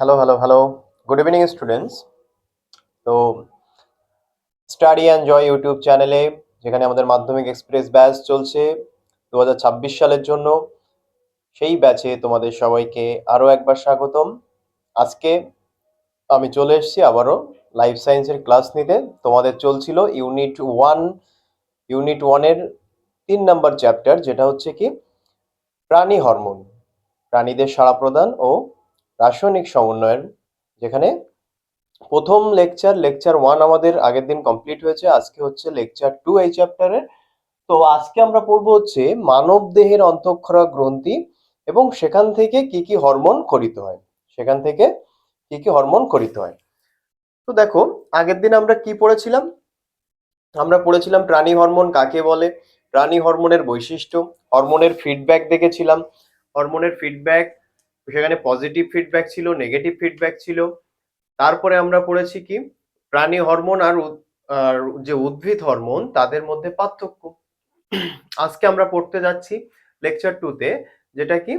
Hello. Good evening, students. তো study and Joy YouTube চ্যানেলে যেখানে আমাদের মাধ্যমিক এক্সপ্রেস ব্যাচ চলছে 2026 সালের জন্য, সেই ব্যাচে তোমাদের সবাইকে আরও একবার স্বাগতম। আজকে আমি চলে এসেছি আবারও লাইফ সায়েন্সের ক্লাস নিতে। তোমাদের চলছিল ইউনিট ওয়ানের 3 নম্বর চ্যাপ্টার, যেটা হচ্ছে কি প্রাণী হরমোন, প্রাণীদের সাড়া প্রদান ও রাসায়নিক সমন্বয়ের, যেখানে প্রথম লেকচার 1 আমাদের আগের দিন কমপ্লিট হয়েছে। আজকে হচ্ছে লেকচার 2 এই চ্যাপ্টারের। তো আজকে আমরা পড়বো হচ্ছে মানব দেহের অন্তঃক্ষরা গ্রন্থি এবং সেখান থেকে কি কি হরমোন খরিত হয়। তো দেখো, আগের দিন আমরা কি পড়েছিলাম? আমরা পড়েছিলাম প্রাণী হরমোন কাকে বলে, প্রাণী হরমোনের বৈশিষ্ট্য, হরমোনের ফিডব্যাক দেখেছিলাম। হরমোনের ফিডব্যাক, সেখানে পজিটিভ ফিডব্যাক ছিল, নেগেটিভ ফিডব্যাক ছিল। তারপরে আমরা পড়েছি কি প্রাণী হরমোন আর যে উদ্ভিদ হরমোন তাদের মধ্যে পার্থক্য। আজকে আমরা পড়তে যাচ্ছি লেকচার 2 তে, যেটা কি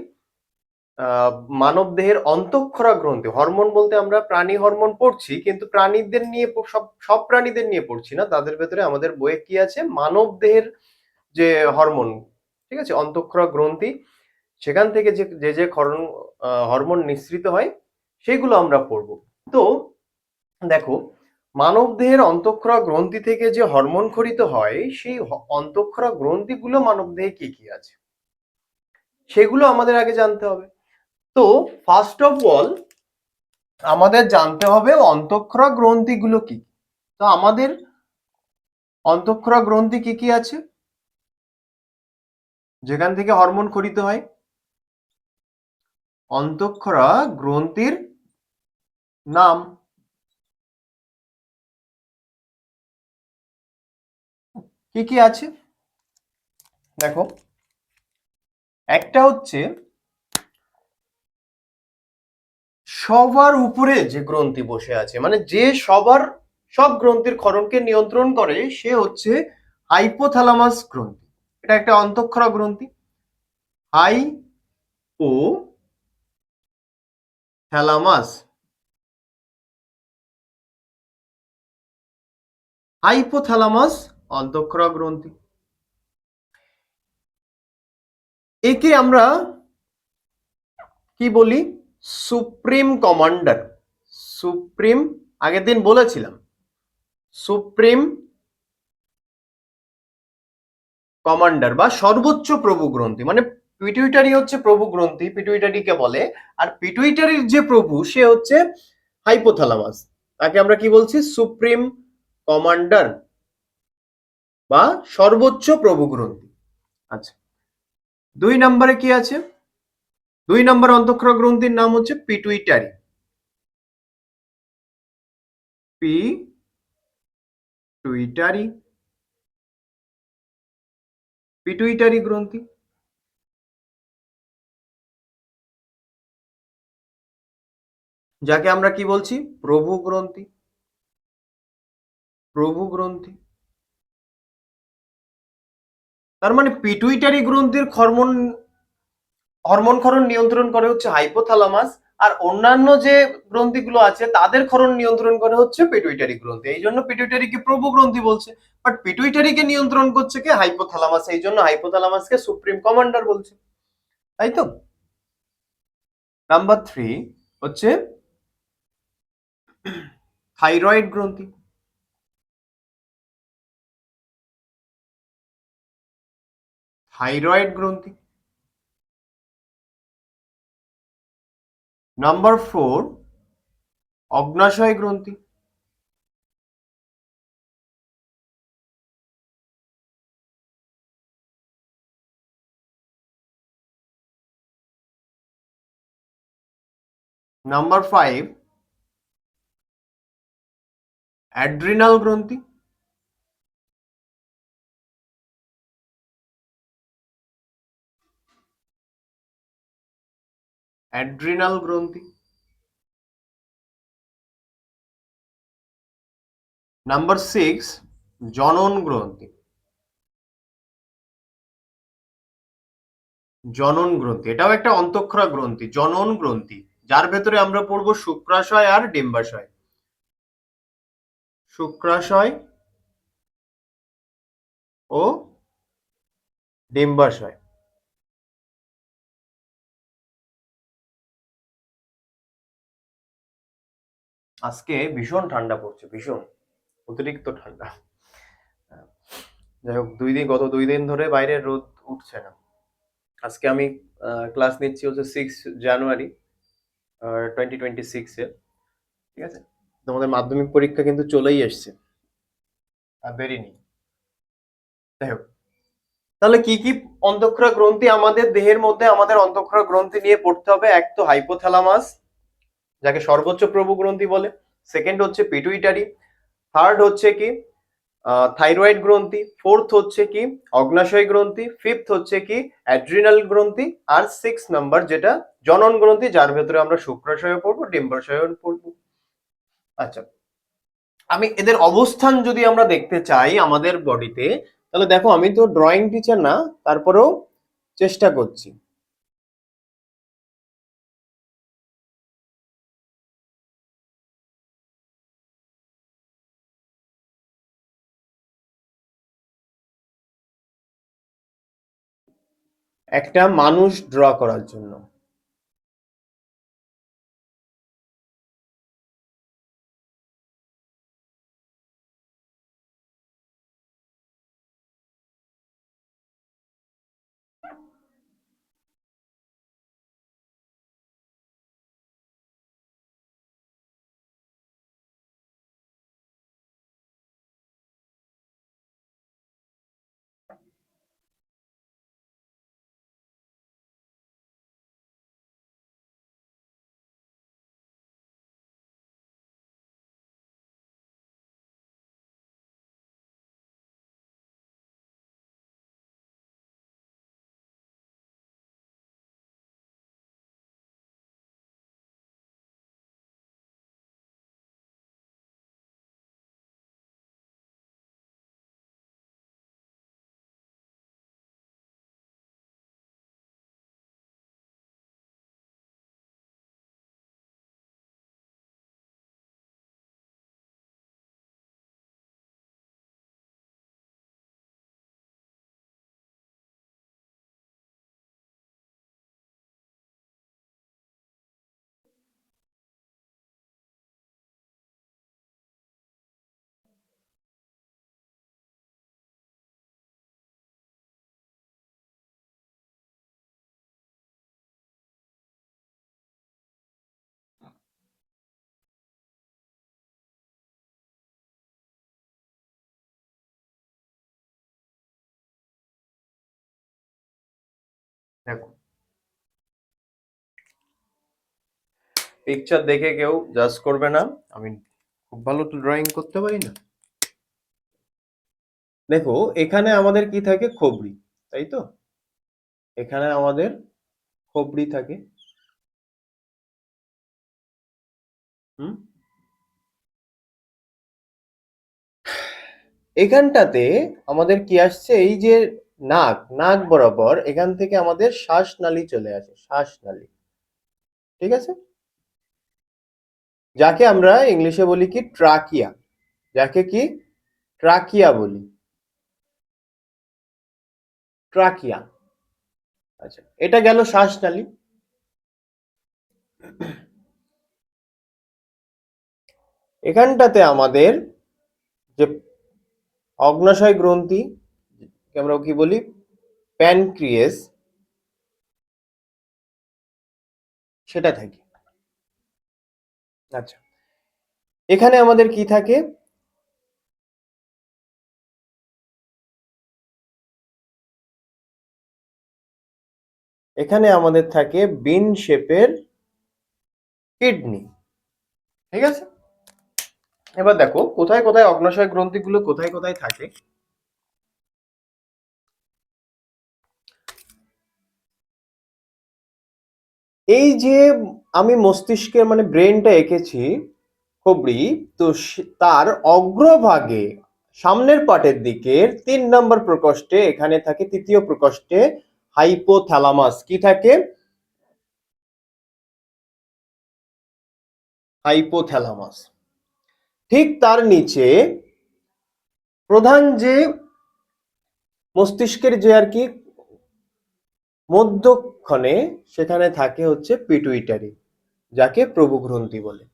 মানব দেহের অন্তঃক্ষরা গ্রন্থি। হরমোন বলতে আমরা প্রাণী হরমোন পড়ছি, কিন্তু প্রাণীদের নিয়ে সব প্রাণীদের নিয়ে পড়ছি না। তাদের ভেতরে আমাদের বইয়ে কি আছে, মানব দেহের যে হরমোন, ঠিক আছে, অন্তঃক্ষরা গ্রন্থি, সেখান থেকে যে হরমোন নিঃসৃত হয় সেগুলো আমরা পড়বো। তো দেখো, মানব দেহের অন্তঃক্ষরা গ্রন্থি থেকে যে হরমোন খরিত হয়, সেই অন্তঃক্ষরা গ্রন্থিগুলো মানব দেহে কি কি আছে সেগুলো আমাদের আগে জানতে হবে। তো ফার্স্ট অফ অল আমাদের জানতে হবে অন্তঃক্ষরা গ্রন্থিগুলো কি। তো আমাদের অন্তঃক্ষরা গ্রন্থি কি কি আছে যেখান থেকে হরমোন খরিত হয়? অন্তঃক্ষরা গ্রন্থির নাম কি কি আছে? দেখো, একটা হচ্ছে সবার উপরে যে গ্রন্থি বসে আছে, মানে যে সব গ্রন্থির ক্ষরণকে নিয়ন্ত্রণ করে, সে হচ্ছে হাইপোথ্যালামাস গ্রন্থি। এটা একটা অন্তঃক্ষরা গ্রন্থি। হাইপোথ্যালামাস অন্তঃক্ষরা গ্রন্থি। একে আমরা কি বলি? Supreme commander. সুপ্রিম, আগের দিন বলেছিলাম, সুপ্রিম কমান্ডার বা সর্বোচ্চ প্রভু গ্রন্থি। মানে পিটুইটারি হচ্ছে প্রভু গ্রন্থি, পিটুইটারিকে বলে। আর পিটুইটারির যে প্রভু, সে হচ্ছে হাইপোথ্যালামাস। তাকে আমরা কি বলছি? সুপ্রিম কমান্ডার বা সর্বোচ্চ প্রভু গ্রন্থি। আচ্ছা, 2 নম্বরে কি আছে? 2 নম্বর অন্তঃক্ষরা গ্রন্থির নাম হচ্ছে পিটুইটারি। পিটুইটারি পিটুইটারি গ্রন্থি। যাকে আমরা কি বলছি? প্রভু গ্রন্থি। প্রভু গ্রন্থি। তার মানে পিটুইটারি গ্রন্থির হরমোন ক্ষরণ নিয়ন্ত্রণ করে হচ্ছে হাইপোথ্যালামাস, আর অন্যান্য যে গ্রন্থিগুলো আছে তাদের ক্ষরণ নিয়ন্ত্রণ করে হচ্ছে পিটুইটারি গ্রন্থি। এই জন্য পিটুইটারিকে প্রভু গ্রন্থি বলছে। বাট পিটুইটারিকে নিয়ন্ত্রণ করছে কে? হাইপোথ্যালামাস। এই জন্য হাইপোথ্যালামাসকে সুপ্রিম কমান্ডার বলছে, তাই তো। নাম্বার 3 হচ্ছে থাইরয়েড গ্রন্থি। থাইরয়েড গ্রন্থি। নাম্বার 4 অগ্নাশয় গ্রন্থি। নাম্বার 5 অ্যাড্রিনাল গ্রন্থি। অ্যাড্রিনাল গ্রন্থি। নাম্বার 6 জনন গ্রন্থি। জনন গ্রন্থি, এটাও একটা অন্তঃক্ষরা গ্রন্থি, জনন গ্রন্থি। যার ভেতরে আমরা পড়বো শুক্রাশয় আর ডিম্বাশয়। শুক্রাশয় ও ডিম্বাশয়। আজকে ভীষণ ঠান্ডা পড়ছে, ভীষণ অতিরিক্ত ঠান্ডা। যাই হোক, গত 2 দিন ধরে বাইরে রোদ উঠছে না। আজকে আমি ক্লাস নিচ্ছি হচ্ছে 6 জানুয়ারি 2026 এ। ঠিক আছে, তোমাদের মাধ্যমিক পরীক্ষা কিন্তু চলেই এসছে, আর দেরি নেই। যাই হোক, তাহলে কি কি অন্তঃক্ষরা গ্রন্থি আমাদের দেহের মধ্যে, আমাদের অন্তঃক্ষরা গ্রন্থি নিয়ে পড়তে হবে। এক তো হাইপোথ্যালামাস, যাকে সর্বোচ্চ প্রভু গ্রন্থি বলে। সেকেন্ড হচ্ছে পিটুইটারি। থার্ড হচ্ছে কি থাইরয়েড গ্রন্থি। ফোর্থ হচ্ছে কি অগ্নাশয় গ্রন্থি। ফিফথ হচ্ছে কি অ্যাড্রিনাল গ্রন্থি। আর 6 নাম্বার যেটা জনন গ্রন্থি, যার ভেতরে আমরা শুক্রাশয় পড়বো, ডিম্বাশয় পড়বো। আচ্ছা, আমি এদের অবস্থান যদি আমরা দেখতে চাই আমাদের বডিতে, তাহলে দেখো, আমি তো ড্রয়িং টিচার না, তারপরেও চেষ্টা করছি। একটা মানুষ ড্র করার জন্য। দেখো, পিকচার দেখে কেউ জাজ করবে না, আমি খুব ভালো তো ড্রয়িং করতে পারি না। দেখো, এখানে আমাদের কি থাকে, খবরি, তাই তো? এখানে আমাদের খবরি থাকে। হুম, এখানটাতে আমাদের কি আসছে, এই যে নাক, নাক বরাবর এখান থেকে আমাদের শ্বাসনালী চলে আসে, শ্বাসনালী। ঠিক আছে, যাকে আমরা ইংলিশে বলি কি ট্রাকিয়া। যাকে কি ট্রাকিয়া বলি, ট্রাকিয়া। আচ্ছা, এটা গেল শ্বাসনালী। এখানটাতে আমাদের যে অগ্নাশয় গ্রন্থি, আমরা কি বলি প্যানক্রিয়াস, সেটা থাকে। আচ্ছা, এখানে আমাদের কি থাকে, এখানে আমাদের থাকে বিন শেপের কিডনি। ঠিক আছে, এবার দেখো কোথায় কোথায় অগ্নাশয় গ্রন্থিগুলো কোথায় কোথায় থাকে। এই যে আমি মস্তিষ্কে মানে ব্রেনটা এঁকেছি খবরি, তো তার অগ্রভাগে সামনের পাটের দিকের 3 নম্বর প্রকোষ্ঠে, এখানে থাকে তৃতীয় প্রকোষ্ঠে হাইপোথ্যালামাস। কি থাকে? হাইপোথ্যালামাস। ঠিক তার নিচে প্রধান যে মস্তিষ্কের যে আর কি মধ্যক্ষণে সেখানে থাকে হচ্ছে পিটুইটারি, যাকে প্রভুগ্রন্থি বলে।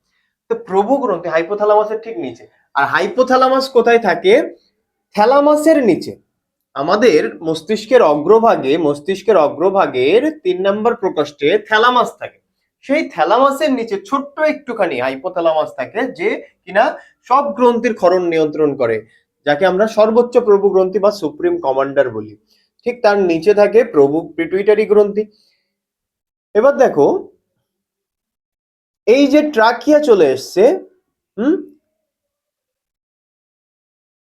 তো প্রভুগ্রন্থি হাইপোথ্যালামাসের ঠিক নিচে। আর হাইপোথ্যালামাস কোথায় থাকে? থ্যালামাসের নিচে। আমাদের মস্তিষ্কের অগ্রভাগের 3 নম্বর প্রকোষ্ঠে থ্যালামাস থাকে। সেই থ্যালামাসের নিচে ছোট্ট একটুখানি হাইপোথ্যালামাস থাকে, যে কিনা সব গ্রন্থির ক্ষরণ নিয়ন্ত্রণ করে, যাকে আমরা সর্বোচ্চ প্রভুগ্রন্থি বা সুপ্রিম কমান্ডার বলি। ঠিক তার নিচে থাকে পিটুইটারি গ্রন্থি। এবার দেখো, এই যে ট্রাকিয়া চলে এসছে,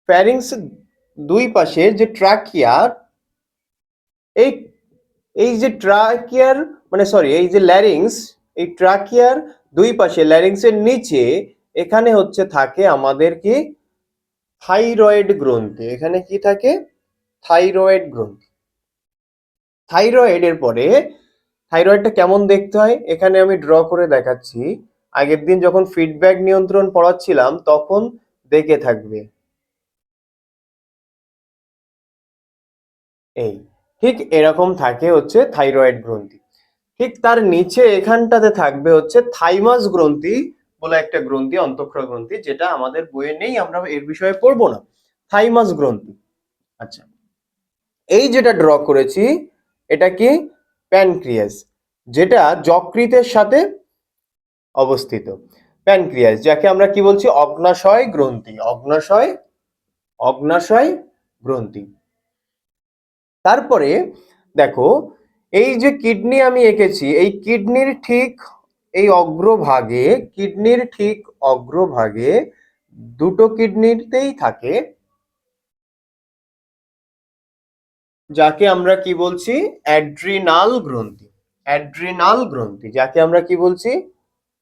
ফ্যারিংস দুই পাশে যে ট্রাকিয়া, এই এই যে ট্রাকিয়ার মানে সরি এই যে ল্যারিংস, এই ট্রাকিয়ার দুই পাশে ল্যারিংসের নিচে এখানে হচ্ছে থাকে আমাদের কি থাইরয়েড গ্রন্থি। এখানে কি থাকে? থাইরয়েড গ্রন্থি। থাইরয়েডের পরে থাইরয়েডটা কেমন দেখতে হয় এখানে আমি ড্র করে দেখাচ্ছি। আগের দিন যখন ফিডব্যাক নিয়ন্ত্রণ পড়াচ্ছিলাম তখন দেখে থাকবে। এই ঠিক এরকম থাকে হচ্ছে থাইরয়েড গ্রন্থি। ঠিক তার নিচে এখানটাতে থাকবে হচ্ছে থাইমাস গ্রন্থি বলে একটা গ্রন্থি, অন্তঃক্ষরা গ্রন্থি, যেটা আমাদের বইয়ে নেই, আমরা এর বিষয়ে পড়বো না। থাইমাস গ্রন্থি। আচ্ছা, এই যেটা ড্র করেছি এটা কি? প্যানক্রিয়াস, যেটা যকৃতের সাথে অবস্থিত। প্যানক্রিয়াস, যাকে আমরা কি বলছি? অগ্নাশয় গ্রন্থি। অগ্নাশয় গ্রন্থি। তারপরে দেখো, এই যে কিডনি আমি এঁকেছি, এই কিডনির ঠিক অগ্রভাগে দুটো কিডনিতেই থাকে, যাকে আমরা কি বলছি? অ্যাড্রিনাল গ্রন্থি। যাকে আমরা কি বলছি?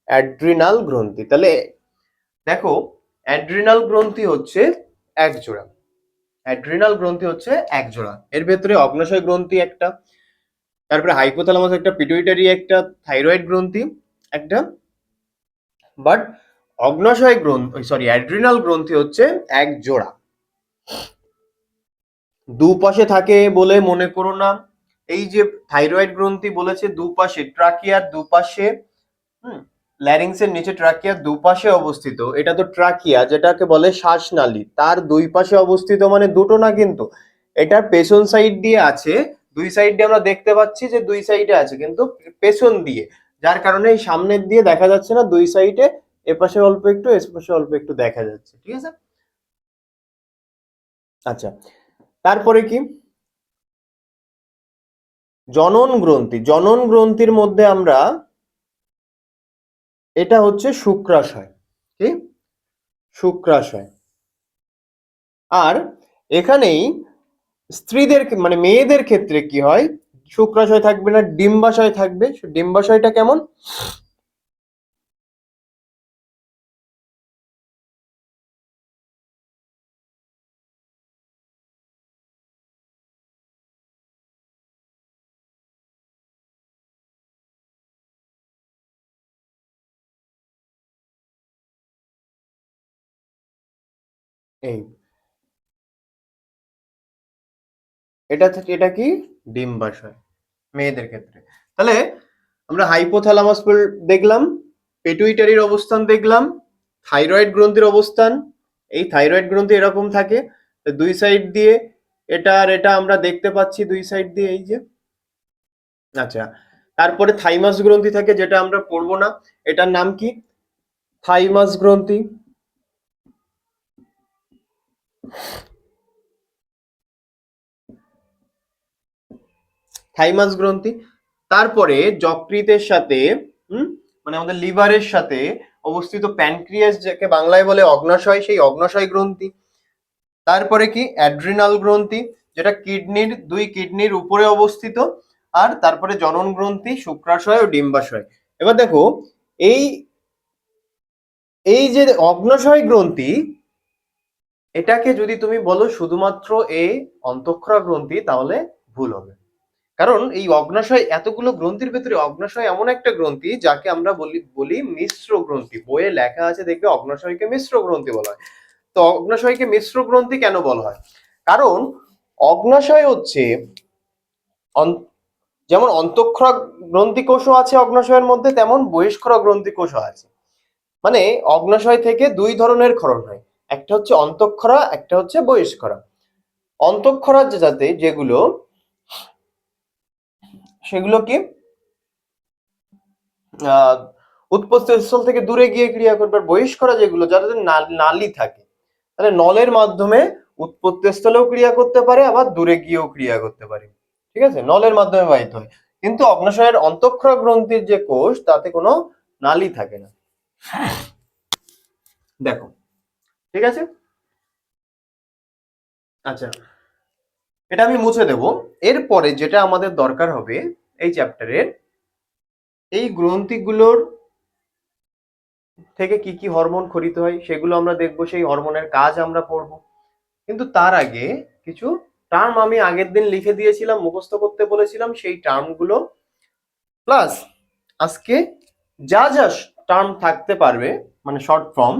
অ্যাড্রিনাল গ্রন্থি। তাহলে দেখো, অ্যাড্রিনাল গ্রন্থি হচ্ছে এক জোড়া। এর ভেতরে অগ্নাশয় গ্রন্থি একটা, তারপরে হাইপোথ্যালামাস একটা, পিটুইটারি একটা, থাইরয়েড গ্রন্থি একটা। বাট অ্যাড্রিনাল গ্রন্থি হচ্ছে এক জোড়া। দুপাশে থাকে বলে মনে করো না। এই যে থাইরয়েড গ্রন্থি বলেছে দুপাশে, ট্রাকিয়ার দুপাশে, ল্যারিংসের নিচে ট্রাকিয়ার দুপাশে অবস্থিত। এটা তো ট্রাকিয়া, যেটাকে বলে শ্বাসনালী, তার দুই পাশে অবস্থিত, মানে দুটো না কিন্তু, এটার পেছন সাইড দিয়ে আছে। দুই সাইড দিয়ে আমরা দেখতে পাচ্ছি যে দুই সাইডে আছে, কিন্তু পেছন দিয়ে, যার কারণে এই সামনের দিয়ে দেখা যাচ্ছে না। দুই সাইডে এপাশে অল্প একটু, এপাশে অল্প একটু দেখা যাচ্ছে। ঠিক আছে? আচ্ছা, তারপরে কি? জনন গ্রন্থির মধ্যে আমরা, এটা হচ্ছে শুক্রাশয়। কি? শুক্রাশয়। আর এখানেই স্ত্রীদের মানে মেয়েদের ক্ষেত্রে কি হয়? শুক্রাশয় থাকবে না, ডিম্বাশয় থাকবে। ডিম্বাশয়টা কেমন? এই এটা কি? ডিম্বাশয় মেয়েদের ক্ষেত্রে। তাহলে আমরা হাইপোথ্যালামাস দেখলাম, পেটুইটারির অবস্থান দেখলাম, থাইরয়েড গ্রন্থির অবস্থান। এই থাইরয়েড গ্রন্থি এরকম থাকে, দুই সাইড দিয়ে এটা আর এটা আমরা দেখতে পাচ্ছি, দুই সাইড দিয়ে এই যে। আচ্ছা, তারপরে থাইমাস গ্রন্থি থাকে, যেটা আমরা পড়বো না। এটার নাম কি? থাইমাস গ্রন্থি। থাইমাস গ্রন্থি। তারপরে যকৃতের সাথে, মানে আমাদের লিভারের সাথে অবস্থিত প্যানক্রিয়াস, যাকে বাংলায় বলে অগ্নাশয়, সেই অগ্নাশয় গ্রন্থি। তারপরে কি? অ্যাড্রিনাল গ্রন্থি, যেটা দুই কিডনির উপরে অবস্থিত। আর তারপরে জনন গ্রন্থি, শুক্রাশয় ও ডিম্বাশয়। এবার দেখো, এই এই যে অগ্নাশয় গ্রন্থি, এটাকে যদি তুমি বলো শুধুমাত্র এই অন্তঃক্ষরা গ্রন্থি, তাহলে ভুল হবে। কারণ এই অগ্নাশয় এতগুলো গ্রন্থির ভেতরে অগ্নাশয় এমন একটা গ্রন্থি যাকে আমরা বলি বলি মিশ্র গ্রন্থি। বইয়ে লেখা আছে দেখবে অগ্নাশয়কে মিশ্র গ্রন্থি বলা হয়। তো অগ্নাশয়কে মিশ্র গ্রন্থি কেন বলা হয়? কারণ অগ্নাশয় হচ্ছে যেমন অন্তঃক্ষরা গ্রন্থি কোষও আছে অগ্নাশয়ের মধ্যে, তেমন বহিষ্করা গ্রন্থি কোষও আছে। মানে অগ্নাশয় থেকে দুই ধরনের ক্ষরণ হয়, একটা হচ্ছে অন্তঃক্ষরা, একটা হচ্ছে বহিষ্করা। অন্তঃক্ষরা যাতে যেগুলো সেগুলো কি আহ উৎপত্তি স্থল থেকে দূরে গিয়ে ক্রিয়া করবে। আর বহিষ্করা যেগুলো যাদের নালী থাকে, তাহলে নলের মাধ্যমে উৎপত্তি স্থলেও ক্রিয়া করতে পারে, আবার দূরে গিয়েও ক্রিয়া করতে পারে। ঠিক আছে, নলের মাধ্যমে বাহিত হয়। কিন্তু অগ্নাশয়ের অন্তঃক্ষরা গ্রন্থির যে কোষ তাতে কোনো নালী থাকে না। দেখো, ঠিক আছে। আচ্ছা, এটা আমি মুছে দেব। এরপরে যেটা আমাদের দরকার হবে এই চ্যাপ্টারের, এই গ্রন্থিগুলোর থেকে কি কি হরমোন খরিত হয় সেগুলো আমরা দেখবো, সেই হরমোনের কাজ আমরা পড়বো। কিন্তু তার আগে কিছু টার্ম আমি আগের দিন লিখে দিয়েছিলাম, মুখস্থ করতে বলেছিলাম, সেই টার্মগুলো প্লাস আজকে যা যা টার্ম থাকতে পারবে মানে শর্ট ফর্ম,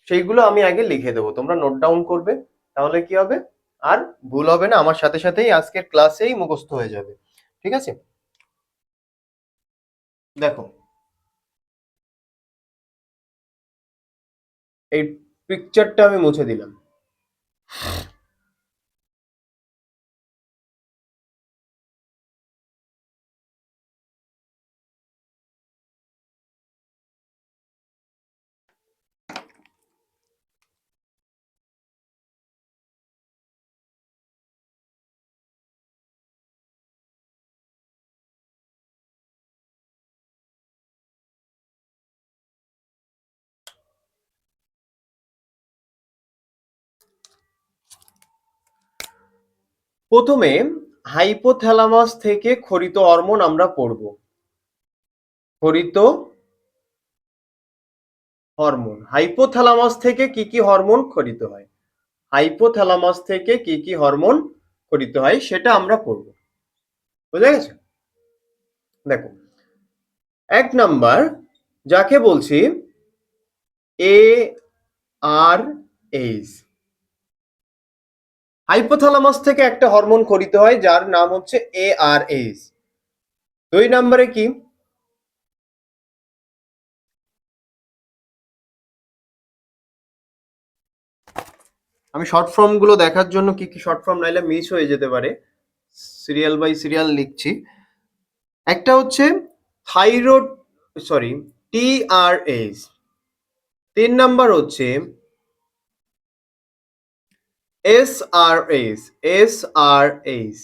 সেইগুলো আমি আগে লিখে দেবো, তোমরা নোট ডাউন করবে। তাহলে কি হবে, আর ভুল হবে না, আমার সাথে সাথেই আজকের ক্লাসেই মুখস্থ হয়ে যাবে। ঠিক আছে, দেখো এই পিকচারটা আমি মুছে দিলাম। প্রথমে হাইপোথ্যালামাস থেকে খরিত হরমোন আমরা পড়ব। খরিত হরমোন, হাইপোথ্যালামাস থেকে কি কি হরমোন খরিত হয়, হাইপোথ্যালামাস থেকে কি কি হরমোন খরিত হয় সেটা আমরা পড়ব। বুঝা গেছে? দেখো, এক নাম্বার যাকে বলছি এ আর এইচ, হাইপোথ্যালামাস থেকে একটা হরমোন খরিত হয় যার নাম হচ্ছে এ আর এইচ। দুই নম্বরে কি, আমি শর্ট ফর্ম গুলো দেখার জন্য কি কি শর্ট ফর্ম নাইলে মিস হয়ে যেতে পারে, সিরিয়াল বাই সিরিয়াল লিখছি। একটা হচ্ছে থাইরয়েড, সরি, টি আর এইচ। তিন নাম্বার হচ্ছে এস আর এইচ, এস আর এইচ।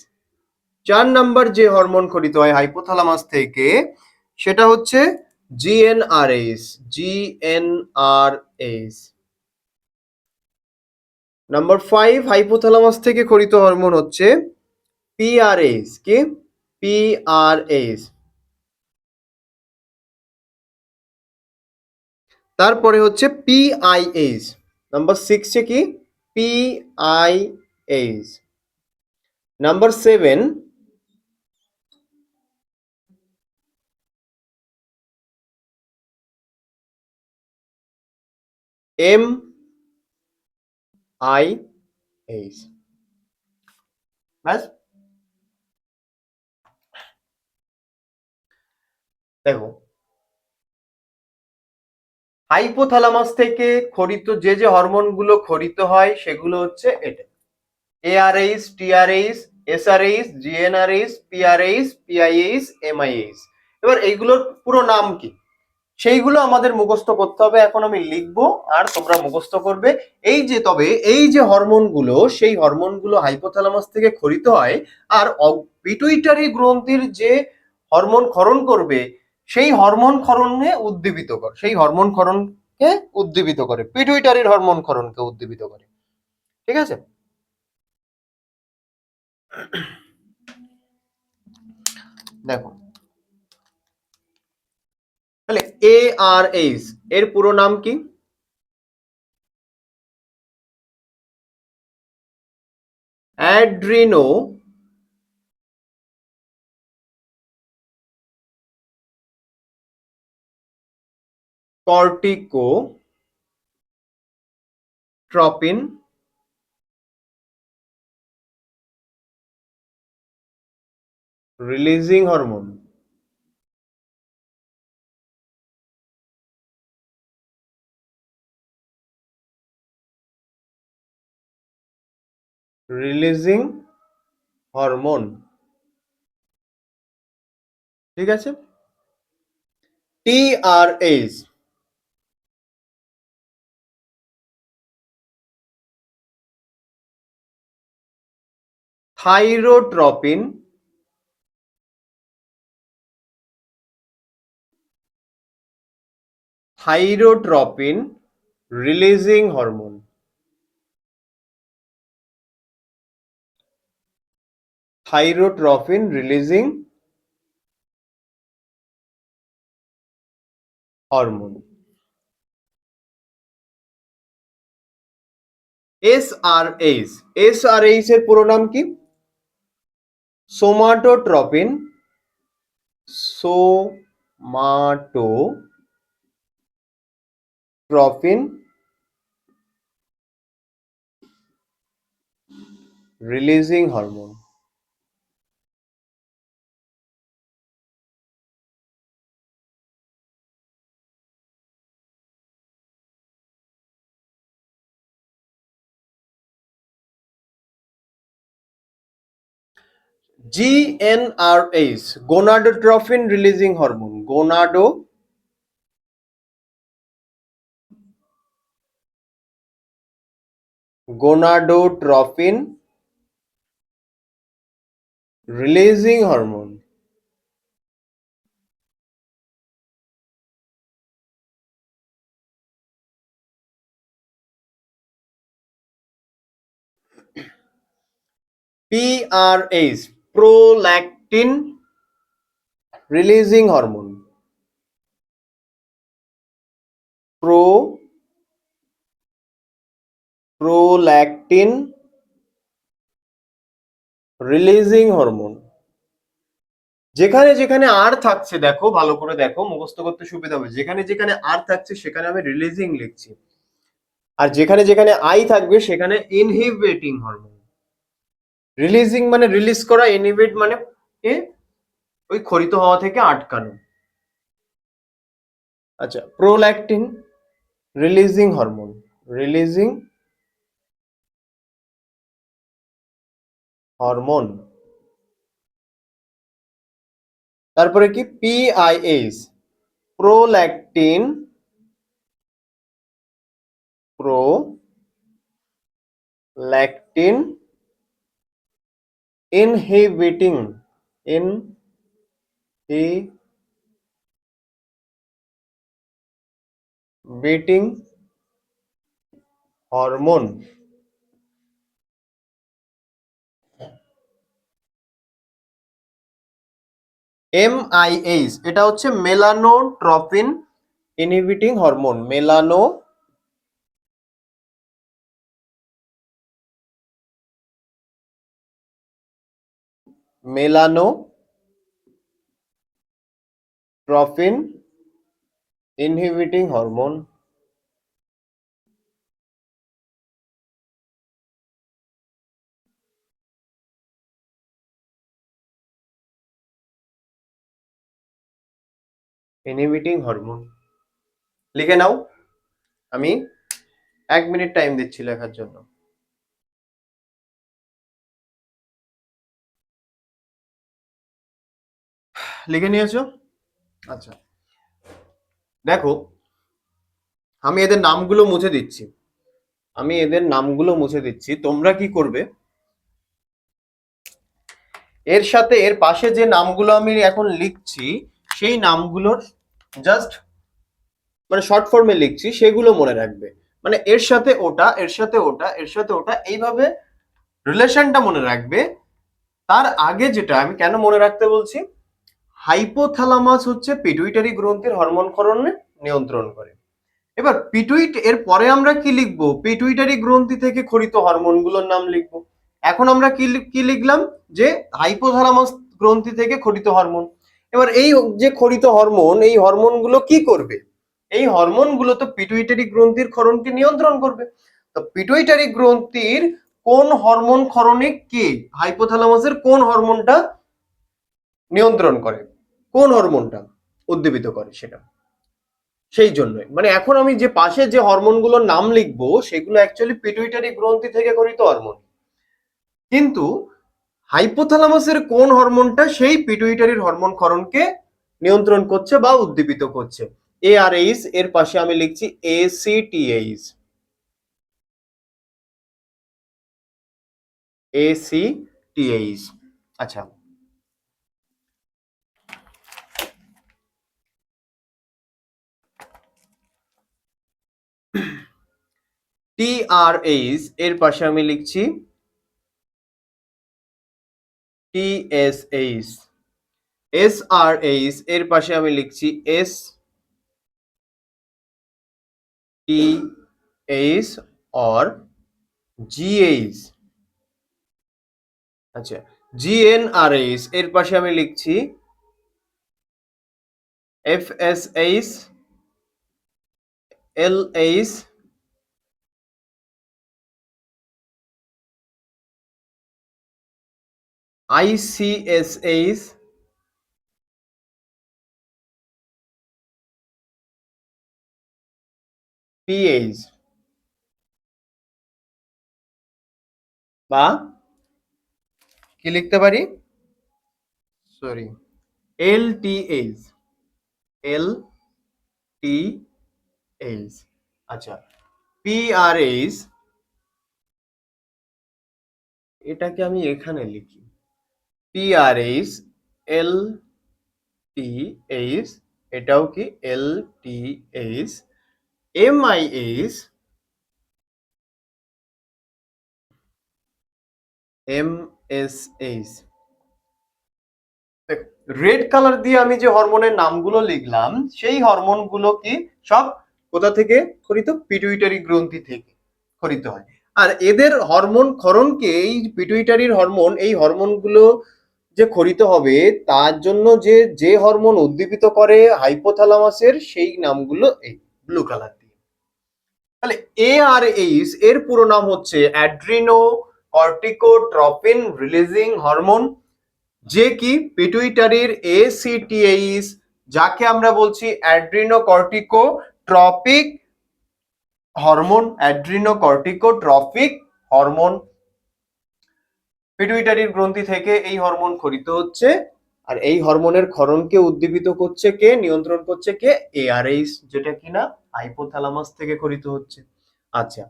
চার নাম্বার যে হরমোন খরিত হয় হাইপোথ্যালামাস থেকে সেটা হচ্ছে জিএনআরএইচ, জিএনআরএইচ। নাম্বার 5 হাইপোথ্যালামাস থেকে খরিত হরমোন হচ্ছে পিআরএইচ, কি পিআরএইচ। তারপরে হচ্ছে পিআইএইচ, নাম্বার 6 কি PIH. Number 7 M I H. ব্যাস, দেখো হাইপোথ্যালামাস থেকে খরিত যে যে হরমোনগুলো খরিত হয় সেগুলো হচ্ছে এটা: এআরএইচ, টিআরএইচ, এসআরএইচ, জিএনআরএইচ, পিআরএইচ, পিআইএইচ, এমআইএইচ। এবার এইগুলোর পুরো নাম কি সেইগুলো আমাদের মুখস্থ করতে হবে। এখন আমি লিখবো আর তোমরা মুখস্থ করবে। এই যে তবে এই যে হরমোনগুলো, সেই হরমোনগুলো হাইপোথ্যালামাস থেকে খরিত হয়, আর পিটুইটারি গ্রন্থির যে হরমোন ক্ষরণ করবে সেই হরমোন ক্ষরণে উদ্দীপিত করে, সেই হরমোন ক্ষরণকে উদ্দীপিত করে, পিটুইটারির হরমোন ক্ষরণকে উদ্দীপিত করে। ঠিক আছে, দেখো তাহলে এ আর এইচ এর পুরো নাম কি? Adreno corticotropin releasing hormone. Releasing hormone, ঠিক আছে। TRH, thyrotropin releasing hormone. Thyrotropin releasing hormone. SRH, SRH এর পুরো নাম কি? Somatotropin, somatotropin releasing hormone. GnRH, gonadotrophin releasing hormone. Gonadotrophin releasing hormone. PRH, prolactin releasing hormone. Prolactin releasing hormone. যেখানে যেখানে আর থাকছে দেখো, ভালো করে দেখো, মুখস্থ করতে সুবিধা হবে। যেখানে যেখানে আর থাকছে সেখানে আমি রিলিজিং লিখছি, আর যেখানে যেখানে আই থাকবে সেখানে ইনহিবিটিং হরমোন। রিলিজিং মানে রিলিজ করা, ইনহিবিট মানে ওই ক্ষরিত হওয়া থেকে আটকানো। আচ্ছা, prolactin releasing hormone, releasing hormone. তারপরে কি? PIH, prolactin inhibiting hormone. MIH, এটা হচ্ছে melanotropin inhibiting hormone. Melanotropin inhibiting hormone. Inhibiting hormone লিখে নাও, আমি 1 মিনিট টাইম দিচ্ছি লেখার জন্য। লিখে নিয়েছো? আচ্ছা, দেখো আমি এদের নামগুলো মুছে দিচ্ছি। তোমরা কি করবে, এর সাথে এর পাশে যে নামগুলো আমি এখন লিখছি সেই নামগুলোর জাস্ট মানে শর্ট ফর্মে লিখছি, সেগুলো মনে রাখবে। মানে এর সাথে ওটা, এর সাথে ওটা, এর সাথে ওটা, এইভাবে রিলেশনটা মনে রাখবে। তার আগে যেটা আমি কেন মনে রাখতে বলছি, হাইপোথ্যালামাস হচ্ছে পিটুইটারি গ্রন্থির হরমোন ক্ষরণে নিয়ন্ত্রণ করে। এবার এর পরে আমরা কি লিখবো? পিটুইটারি গ্রন্থি থেকে ক্ষরিত হরমোনগুলোর নাম লিখবো। এখন আমরা কি লিখলাম? যে হাইপোথ্যালামাস গ্রন্থি থেকে ক্ষরিত হরমোন। এবার এই যে ক্ষরিত হরমোন, এই হরমোনগুলো কি করবে? এই হরমোনগুলো তো পিটুইটারি গ্রন্থির ক্ষরণকে নিয়ন্ত্রণ করবে। তো পিটুইটারি গ্রন্থির কোন হরমোন ক্ষরণে কে, হাইপোথ্যালামাসের কোন হরমোনটা নিয়ন্ত্রণ করে, কোন হরমোনটা উদ্দীপিত করে, সেটা সেই জন্যই মানে এখন আমি যে পাশে যে হরমোনগুলোর নাম লিখবো সেগুলো অ্যাকচুয়ালি পিটুইটারি গ্রন্থি থেকে গঠিত হরমোন, কিন্তু হাইপোথ্যালামাসের কোন হরমোনটা সেই পিটুইটারির হরমোন ক্ষরণকে নিয়ন্ত্রণ করছে বা উদ্দীপিত করছে। এআরএইচ এর পাশে আমি লিখছি এসিটিএইচ, এসিটিএইচ। আচ্ছা, টিআরএইচ এর পাশে আমি লিখছি টিএসএইচ, এসআরএইচ এর পাশে আমি লিখছি এস টি এইচ और জিএইচ। আচ্ছা, জিএনআরএইচ এর পাশে আমি লিখছি এফএসএইচ, এলএইচ, আইসিএসএইচ, পিএইচ বা কি লিখতে পারি, সরি, এলটিএইচ, এলটিএইচ। আচ্ছা, পিআরএইচ এটাকে আমি এখানে লিখি, পিআরএইচ এলটিএইচ, এটাও কি এলটিএইচ, এমআইএইচ, এমএসএইচ। রেড কালার দিয়ে আমি যে হরমোনের নামগুলো লিখলাম সেই হরমোনগুলো কি সব কোথা থেকে খরিত, পিটুইটারি গ্রন্থি থেকে খরিত হয়। আর এদের হরমোন ক্ষরণকে, এই পিটুইটারির হরমোন, এই হরমোনগুলো যে খরিত হবে তার জন্য যে যে হরমোন উদ্দীপিত করে হাইপোথ্যালামাসের সেই নামগুলো এই ব্লু কালার দিয়ে। তাহলে এআরএইচ এর পুরো নাম হচ্ছে অ্যাড্রিনো কর্টিকোট্রপিন রিলিজিং হরমোন, যে কি পিটুইটারির এসিটিএইচ, যাকে আমরা বলছি অ্যাড্রিনোকর্টিকোট্রপিক হরমোন, অ্যাড্রিনোকর্টিকোট্রপিক হরমোন। পিটুইটারির গ্রন্থি থেকে এই হরমোন খরিত হচ্ছে, আর এই হরমোনের ক্ষরণকে উদ্দীপিত করছে কে, নিয়ন্ত্রণ করছে কে, এআরএইচ, যেটা কিনা হাইপোথ্যালামাস থেকে খরিত হচ্ছে। আচ্ছা,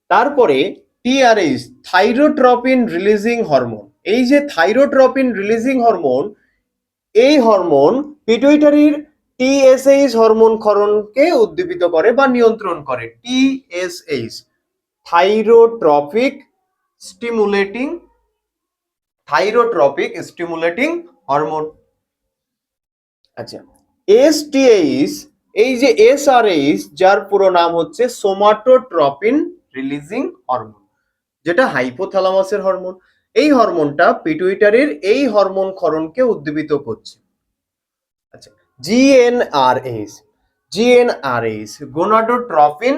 তারপরে টিআরএইচ, থাইরোট্রপিন রিলিজিং হরমোন। এই যে থাইরোট্রপিন রিলিজিং হরমোন, এই হরমোন পিটুইটারির টিএসএইচ হরমোন ক্ষরণকে উদ্দীপিত করে বা নিয়ন্ত্রণ করে। TSH, thyrotropic stimulating, thyrotropic stimulating hormone. আচ্ছা, এসটিএইচ, এই যে এসআরএইচ, যার পুরো নাম হচ্ছে সোমাটোট্রপিন রিলিজিং হরমোন, যেটা হাইপোথ্যালামাসের হরমোন। এই হরমোনটা পিটুইটারির এই হরমোন ক্ষরণকে উদ্দীপিত করছে। আচ্ছা, GnRH, GnRH gonadotropin,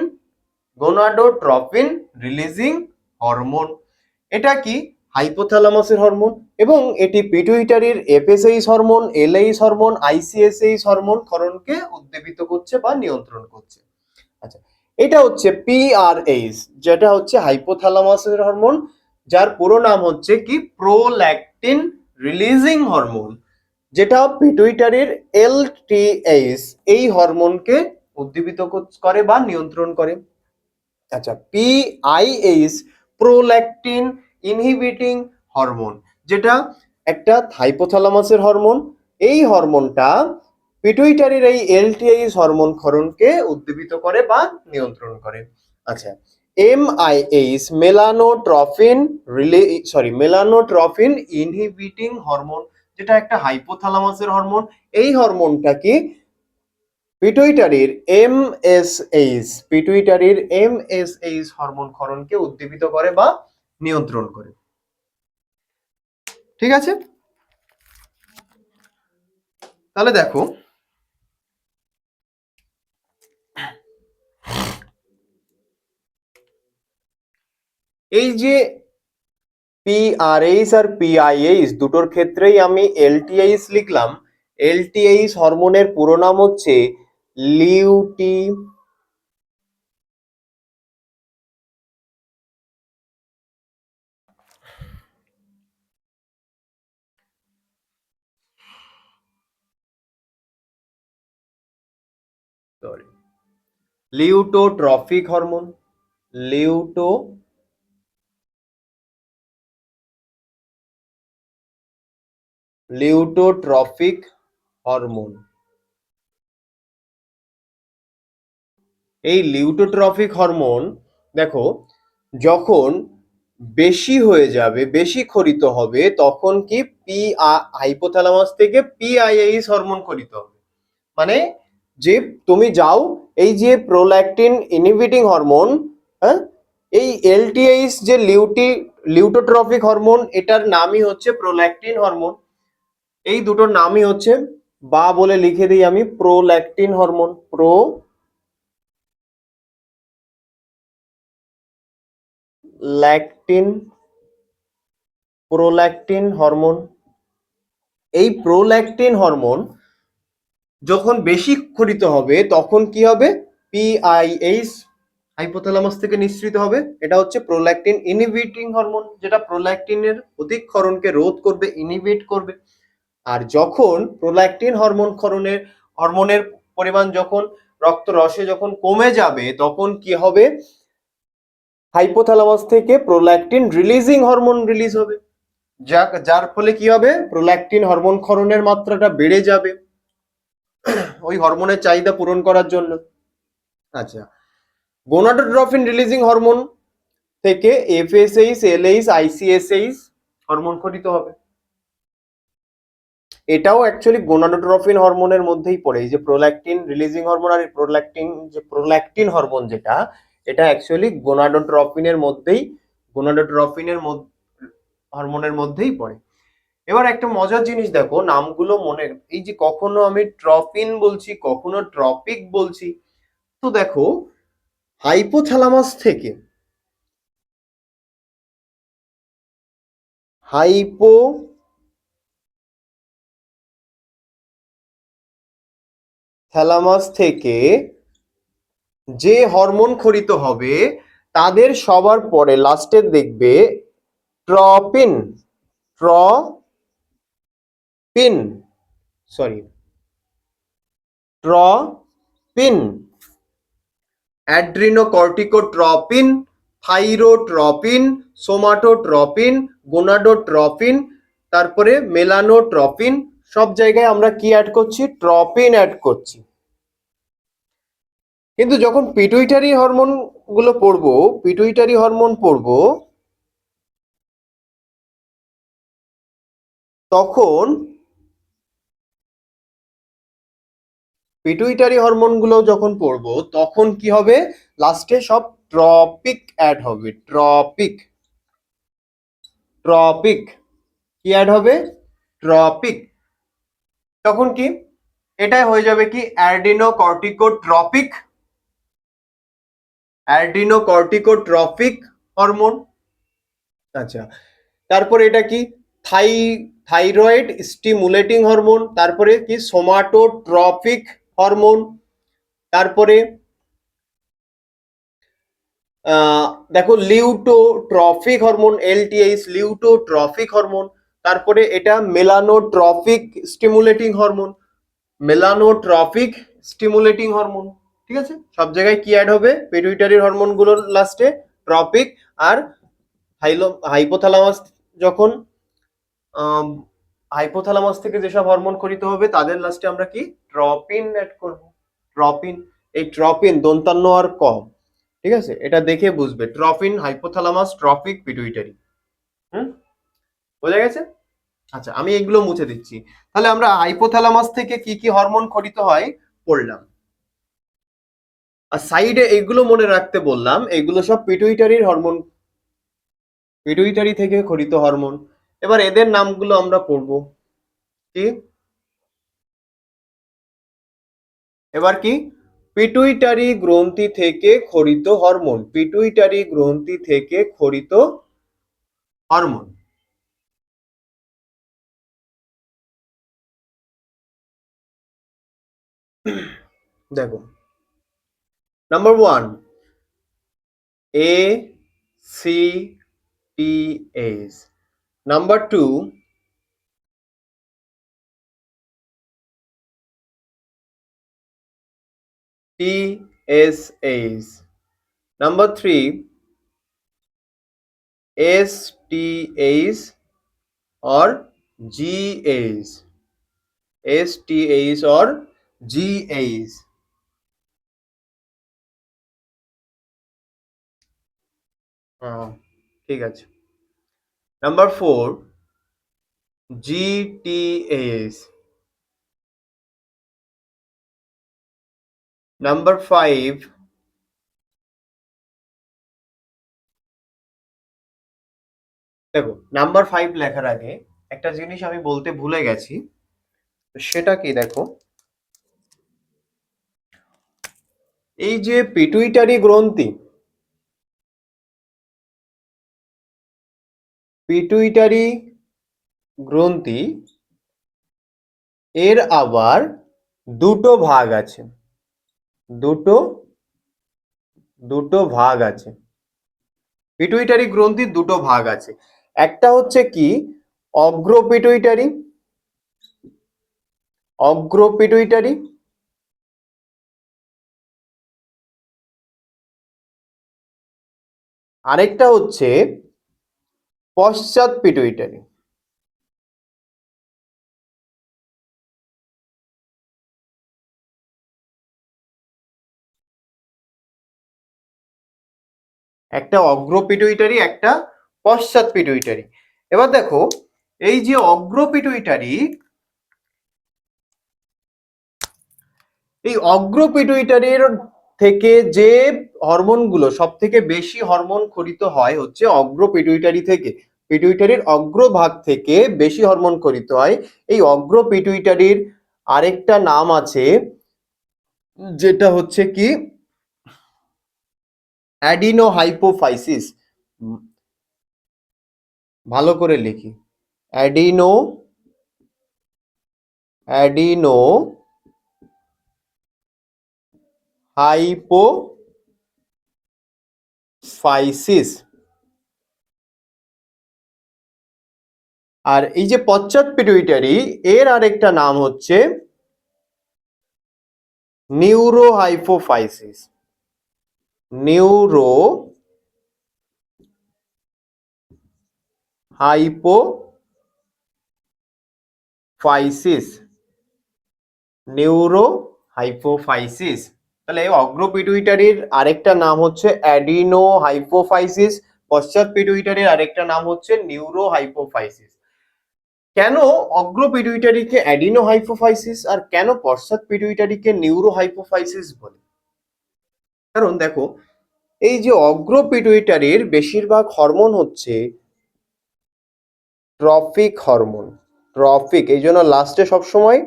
gonadotropin releasing hormone. এটা কি হাইপোথ্যালামাসের হরমোন এবং এটি পিটুইটারির FSH hormone, LH hormone, ICSH hormone ক্ষরণকে উদ্দীপিত করছে বা নিয়ন্ত্রণ করছে। আচ্ছা, এটা হচ্ছে পিআরএইচ, যেটা হচ্ছে হাইপোথ্যালামাসের হরমোন, যার পুরো নাম হচ্ছে কি প্রোল্যাকটিন রিলিজিং হরমোন, যেটা পিটুইটারির এলটিএইচ এই হরমোনকে উদ্দীপিত করে বা নিয়ন্ত্রণ করে। আচ্ছা, পিআইএইচ প্রোল্যাকটিন ইনহিবিটিং হরমোন, যেটা একটা হাইপোথ্যালামাসের হরমোন। এই হরমোনটা পিটুইটারির এই এলটিএইচ হরমোন ক্ষরণকে উদ্দীপিত করে বা নিয়ন্ত্রণ করে। আচ্ছা, এমআইএইচ মেলানোট্রফিন মেলানোট্রফিন ইনহিবিটিং হরমোন, যেটা একটা হাইপোথ্যালামাসের হরমোন। এই হরমোনটা কি পিটুইটারির এমএসএইচ, পিটুইটারির এমএসএইচ হরমোন ক্ষরণকে উদ্দীপিত করে বা নিয়ন্ত্রণ করে। ঠিক আছে, তাহলে দেখো এই যে পিআরএইচ আর পিআইএইচ দুটোর ক্ষেত্রেই আমি এলটিএইচ লিখলাম। এলটিএইচ হরমোনের পুরো নাম হচ্ছে লিউটি সরি লিউটোট্রফিক হরমোন। লিউটো লিউটোট্রফিক হরমোন। এই লিউটোট্রফিক হরমোন দেখো, যখন বেশি হয়ে যাবে, বেশি ক্ষরিত হবে, তখন কি হাইপোথ্যালামাস থেকে পিআইএইচ হরমোন ক্ষরিত হবে। মানে যে তুমি যাও, এই যে প্রোল্যাকটিন ইনহিবিটিং হরমোন, হ্যাঁ, এই এলটিএইচ যে লিউটোট্রফিক হরমোন, এটার নামই হচ্ছে প্রোল্যাকটিন হরমোন। এই দুটোর নামই হচ্ছে, বা বলে লিখে দিই আমি, প্রোল্যাকটিন হরমোন। Prolactin hormone. এই প্রোল্যাকটিন হরমোন যখন বেশি ক্ষরিত হবে, তখন কি হবে? পিআইএইচ হাইপোথ্যালামাস থেকে নিঃসৃত হবে। এটা হচ্ছে প্রোল্যাকটিন ইনহিবিটিং হরমোন, যেটা প্রোল্যাকটিনের অধিক্ষরণকে রোধ করবে, ইনহিবিট করবে। আর যখন প্রোল্যাকটিন হরমোনের পরিমাণ যখন রক্ত রসে যখন কমে যাবে, তখন কি হবে? হাইপোথ্যালামাস থেকে প্রোল্যাকটিন রিলিজিং হরমোন রিলিজ হবে, যার ফলে কি হবে? প্রোল্যাকটিন হরমোন ক্ষরণের মাত্রাটা বেড়ে যাবে ওই হরমোনের চাহিদা পূরণ করার জন্য। আচ্ছা, গোনাডোট্রফিন রিলিজিং হরমোন থেকে এফএসএইচ, এলএইচ, আইসিএসএইচ হরমোন ক্ষরিত হবে। এটাও অ্যাকচুয়ালি গোনাডোট্রফিন হরমোনের মধ্যেই পড়ে। এই যে প্রোল্যাকটিন রিলিজিং হরমোন আর প্রোল্যাকটিন হরমোন যেটা, এটা অ্যাকচুয়ালি গোনাডোট্রফিনের হরমোনের মধ্যেই পড়ে। এবার একটা মজার জিনিস দেখো, নামগুলো মনে, এই যে কখনো আমি ট্রপিন বলছি, কখনো ট্রপিক বলছি। তো দেখো, হাইপোথ্যালামাস থেকে যে হরমোন ক্ষরিত হবে, তাদের সবার পরে লাস্টে দেখবে ট্রপিন ট্রপিন সরি ট্রপিন অ্যাড্রিনোকর্টিকোট্রপিন, থাইরোট্রপিন, সোমাটোট্রপিন, গোনাডোট্রপিন, তারপরে মেলানোট্রপিন, সব জায়গায় আমরা কি অ্যাড করছি? ট্রপিন অ্যাড করছি। কিন্তু যখন পিটুইটারি হরমোন পড়বো, তখন যখন পড়বো, তখন কি হবে? লাস্টে সব ট্রপিক অ্যাড হবে। ট্রপিক কি অ্যাড হবে? ট্রপিক। তখন কি এটাই হয়ে যাবে কি? অ্যাডিনোকর্টিকোট্রপিক হরমোন। আচ্ছা, তারপরে এটা কি? Thyroid stimulating hormone. তারপরে কি? Somatotropic hormone. তারপরে দেখো, লিউটোট্রফিক হরমোন, এলটিএইচ, লিউটোট্রফিক হরমোন। তারপরে এটা মেলানোট্রপিক স্টিমুলেটিং হরমোন। ঠিক আছে, সব জায়গায় কি অ্যাড হবে? পিটুইটারির হরমোনগুলোর লাস্টে ট্রপিক। আর হাইপোথ্যালামাস যখন হাইপোথ্যালামাস থেকে যেসব হরমোন ক্ষরিত হবে, তাদের লাস্টে আমরা কি? ট্রপিন অ্যাড করব। ট্রপিন, এই ট্রপিন দন্তান্ন আর ক, ঠিক আছে, এটা দেখে বুঝবে। ট্রপিন, হাইপোথ্যালামাস, ট্রপিক, পিটুইটারি। হুম, বোঝা গেছে? আচ্ছা, আমি এগুলো মুছে দিচ্ছি। তাহলে আমরা হাইপোথ্যালামাস থেকে কি কি হরমোন ক্ষরিত হয় পড়লাম। আর সাইডে এগুলো মনে রাখতে বললাম, এগুলো সব পিটুইটারির হরমোন, পিটুইটারি থেকে ক্ষরিত হরমোন। এবার এদের নামগুলো আমরা পড়বো। কি? এবার কি? পিটুইটারি গ্রন্থি থেকে ক্ষরিত হরমোন, পিটুইটারি গ্রন্থি থেকে ক্ষরিত হরমোন। দেখো, number 1 ACTH, number 2 TSH, number 3 STH or GH, STH or GH। ঠিক আছে। নাম্বার 4 GTH, নাম্বার 5 দেখো, নাম্বার 5 লেখার আগে একটা জিনিস আমি বলতে ভুলে গেছি, সেটা কি দেখো, এই যে পিটুইটারি গ্রন্থি, পিটুইটারি গ্রন্থি এর আবার দুটো ভাগ আছে, দুটো দুটো ভাগ আছে। পিটুইটারি গ্রন্থির দুটো ভাগ আছে, একটা হচ্ছে কি অগ্র পিটুইটারি, অগ্র পিটুইটারি, আরেকটা হচ্ছে পশ্চাৎ পিটুইটারি। একটা অগ্র পিটুইটারি, একটা পশ্চাৎ পিটুইটারি। এবার দেখো, এই যে অগ্র পিটুইটারি, এই অগ্র পিটুইটারির থেকে যে হরমোনগুলো সব থেকে বেশি হরমোন ক্ষরিত হয় হচ্ছে অগ্র পিটুইটারি থেকে, পিটুইটারির অগ্রভাগ থেকে বেশি হরমোন ক্ষরিত হয়। এই অগ্র পিটুইটারির আরেকটা নাম আছে, যেটা হচ্ছে কি অ্যাডিনো হাইপোফাইসিস। ভালো করে লিখি, অ্যাডিনো অ্যাডিনো হাইপোফাইসিস। আর এই যে পশ্চাৎ পিটুইটারি, এর আরেকটা নাম হচ্ছে neuro hypophysis, neuro hypophysis, neuro hypophysis. তাহলে অগ্র পিটুইটারির আরেকটা নাম হচ্ছে অ্যাডিনো হাইপোফাইসিস, পশ্চাৎ পিটুইটারির আরেকটা নাম হচ্ছে নিউরো হাইপোফাইসিস। কেন অগ্র পিটুইটারিকে অ্যাডিনো হাইপোফাইসিস আর কেন পশ্চাৎ পিটুইটারিকে নিউরো হাইপোফাইসিস বলে? কারণ দেখো, এই যে অগ্র পিটুইটারির বেশিরভাগ হরমোন হচ্ছে ট্রফিক হরমোন, ট্রফিক, এই জন্য লাস্টে সবসময়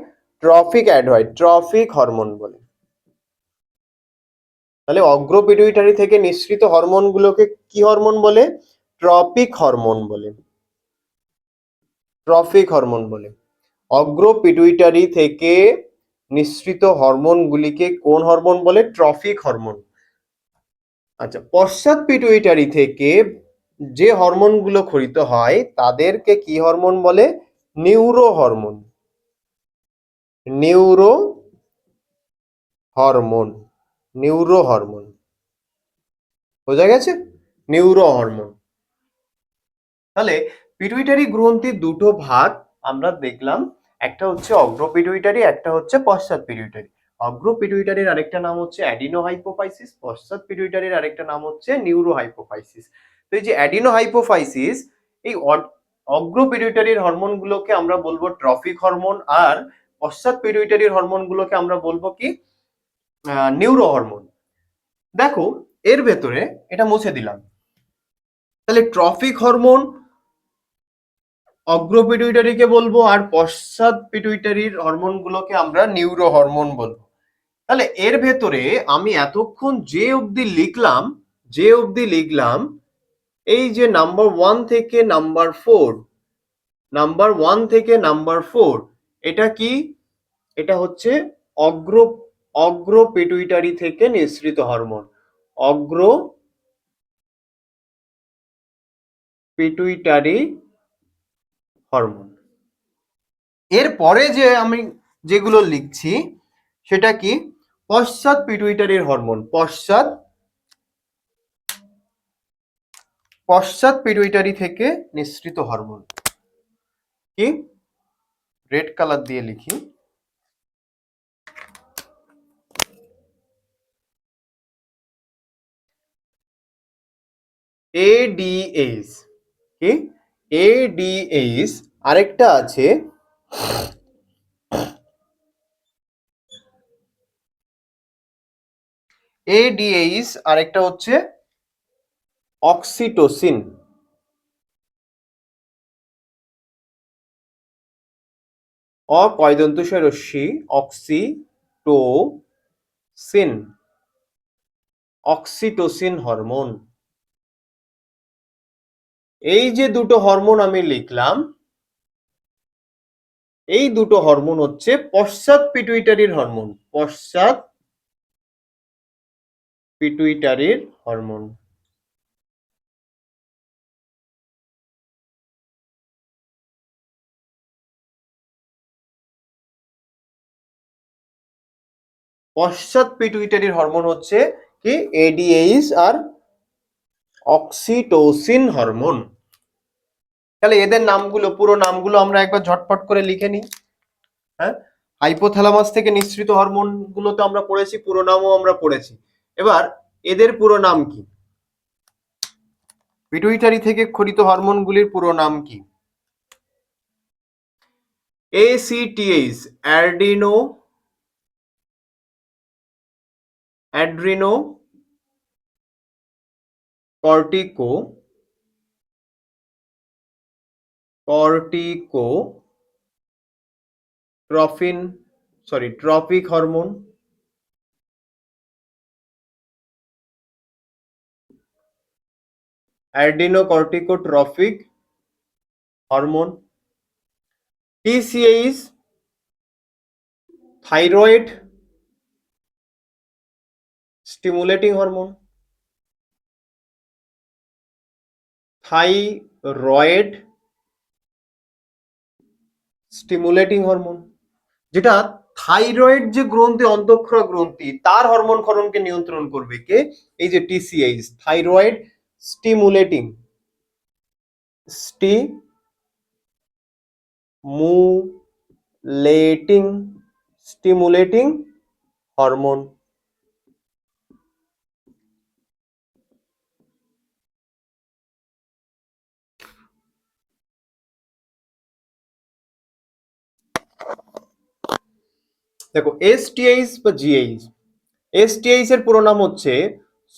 ট্রফিক অ্যাড হয়, ট্রফিক হরমোন বলে। তাহলে অগ্র পিটুইটারি থেকে নিঃসৃত হরমোনগুলোকে কি হরমোন বলে? ট্রপিক হরমোন বলে, ট্রফিক হরমোন বলে। অগ্র পিটুইটারি থেকে নিঃসৃত হরমোনগুলিকে কোন হরমোন বলে? Trophic hormone. আচ্ছা, পশ্চাৎ পিটুইটারি থেকে যে হরমোনগুলো ক্ষরিত হয় তাদেরকে কি হরমোন বলে? Neuro hormone, neuro hormone, neuro hormone. বোঝা গেছে? Neuro hormone. তাহলে পিটুইটারি গ্রন্থির দুটো ভাগ আমরা দেখলাম, একটা হচ্ছে অগ্র পিটুইটারি, একটা হচ্ছে পশ্চাৎ পিটুইটারি। অগ্র পিটুইটারির আরেকটা নাম হচ্ছে অ্যাডিনো হাইপোফাইসিস, পশ্চাৎ পিটুইটারির আরেকটা নাম হচ্ছে নিউরো হাইপোফাইসিস। তো এই যে অ্যাডিনো হাইপোফাইসিস, এই অগ্র পিটুইটারির হরমোনগুলোকে আমরা বলবো ট্রফিক হরমোন, আর পশ্চাৎ পিটুইটারির হরমোনগুলোকে আমরা বলবো কি? Neuro hormone. দেখো, এর ভেতরে এটা মুছে দিলাম। তাহলে ট্রফিক হরমোন অগ্র পিটুইটারিকে বলবো, আর পশ্চাৎ পিটুইটারির হরমোনগুলোকে আমরা নিউরো হরমোন বলবো। তাহলে এর ভেতরে আমি এতক্ষণ যে অবধি লিখলাম এই যে নাম্বার 1 থেকে নাম্বার 4 এটা কি? এটা হচ্ছে অগ্র অগ্র পিটুইটারি থেকে নিঃসৃত হরমোন, অগ্র পিটুইটারি হরমোন। এরপরে যে আমি যেগুলো লিখছি সেটা কি? পশ্চাৎ পিটুইটারির হরমোন, পশ্চাৎ পিটুইটারি থেকে নিঃসৃত হরমোন কি? রেড কালার দিয়ে লিখি, এডিএইচ। কি? এডিএইচ। আরেকটা আছে এডিএইচ, আরেকটা হচ্ছে অক্সিটোসিন। অকয়দন্তস্বয় রশ্মি, অক্সিটোসিন হরমোন। এই যে দুটো হরমোন আমি লিখলাম, এই দুটো হরমোন হচ্ছে পশ্চাৎ পিটুইটারির হরমোন, পশ্চাৎ পিটুইটারির হরমোন। পশ্চাৎ পিটুইটারির হরমোন হচ্ছে কি? এডিএইচ আর অক্সিটোসিন হরমোন। তাহলে এদের নামগুলো, পুরো নামগুলো আমরা একবার ঝটপট করে লিখে নিই। হ্যাঁ, হাইপোথ্যালামাস থেকে নিঃসৃত হরমোন গুলো তো আমরা পড়েছি, পুরো নামও আমরা পড়েছি। এবার এদের পুরো নাম কি? পিটুইটারি থেকে ক্ষরিত হরমোনগুলির পুরো নাম কি? ACTH, adreno tropic hormone, adenocorticotrophic hormone. TCH, thyroid stimulating hormone, thyroid stimulating hormone, যেটা থাইরয়েড যে গ্রন্থি, অন্তঃক্ষরা গ্রন্থি, তার হরমোন ক্ষরণকে নিয়ন্ত্রণ করবে কে? এই যে TCH, thyroid stimulating stimulating hormone. দেখো এসটিএইচ বা জিএইচ, এসটিএইচ এর পুরো নাম হচ্ছে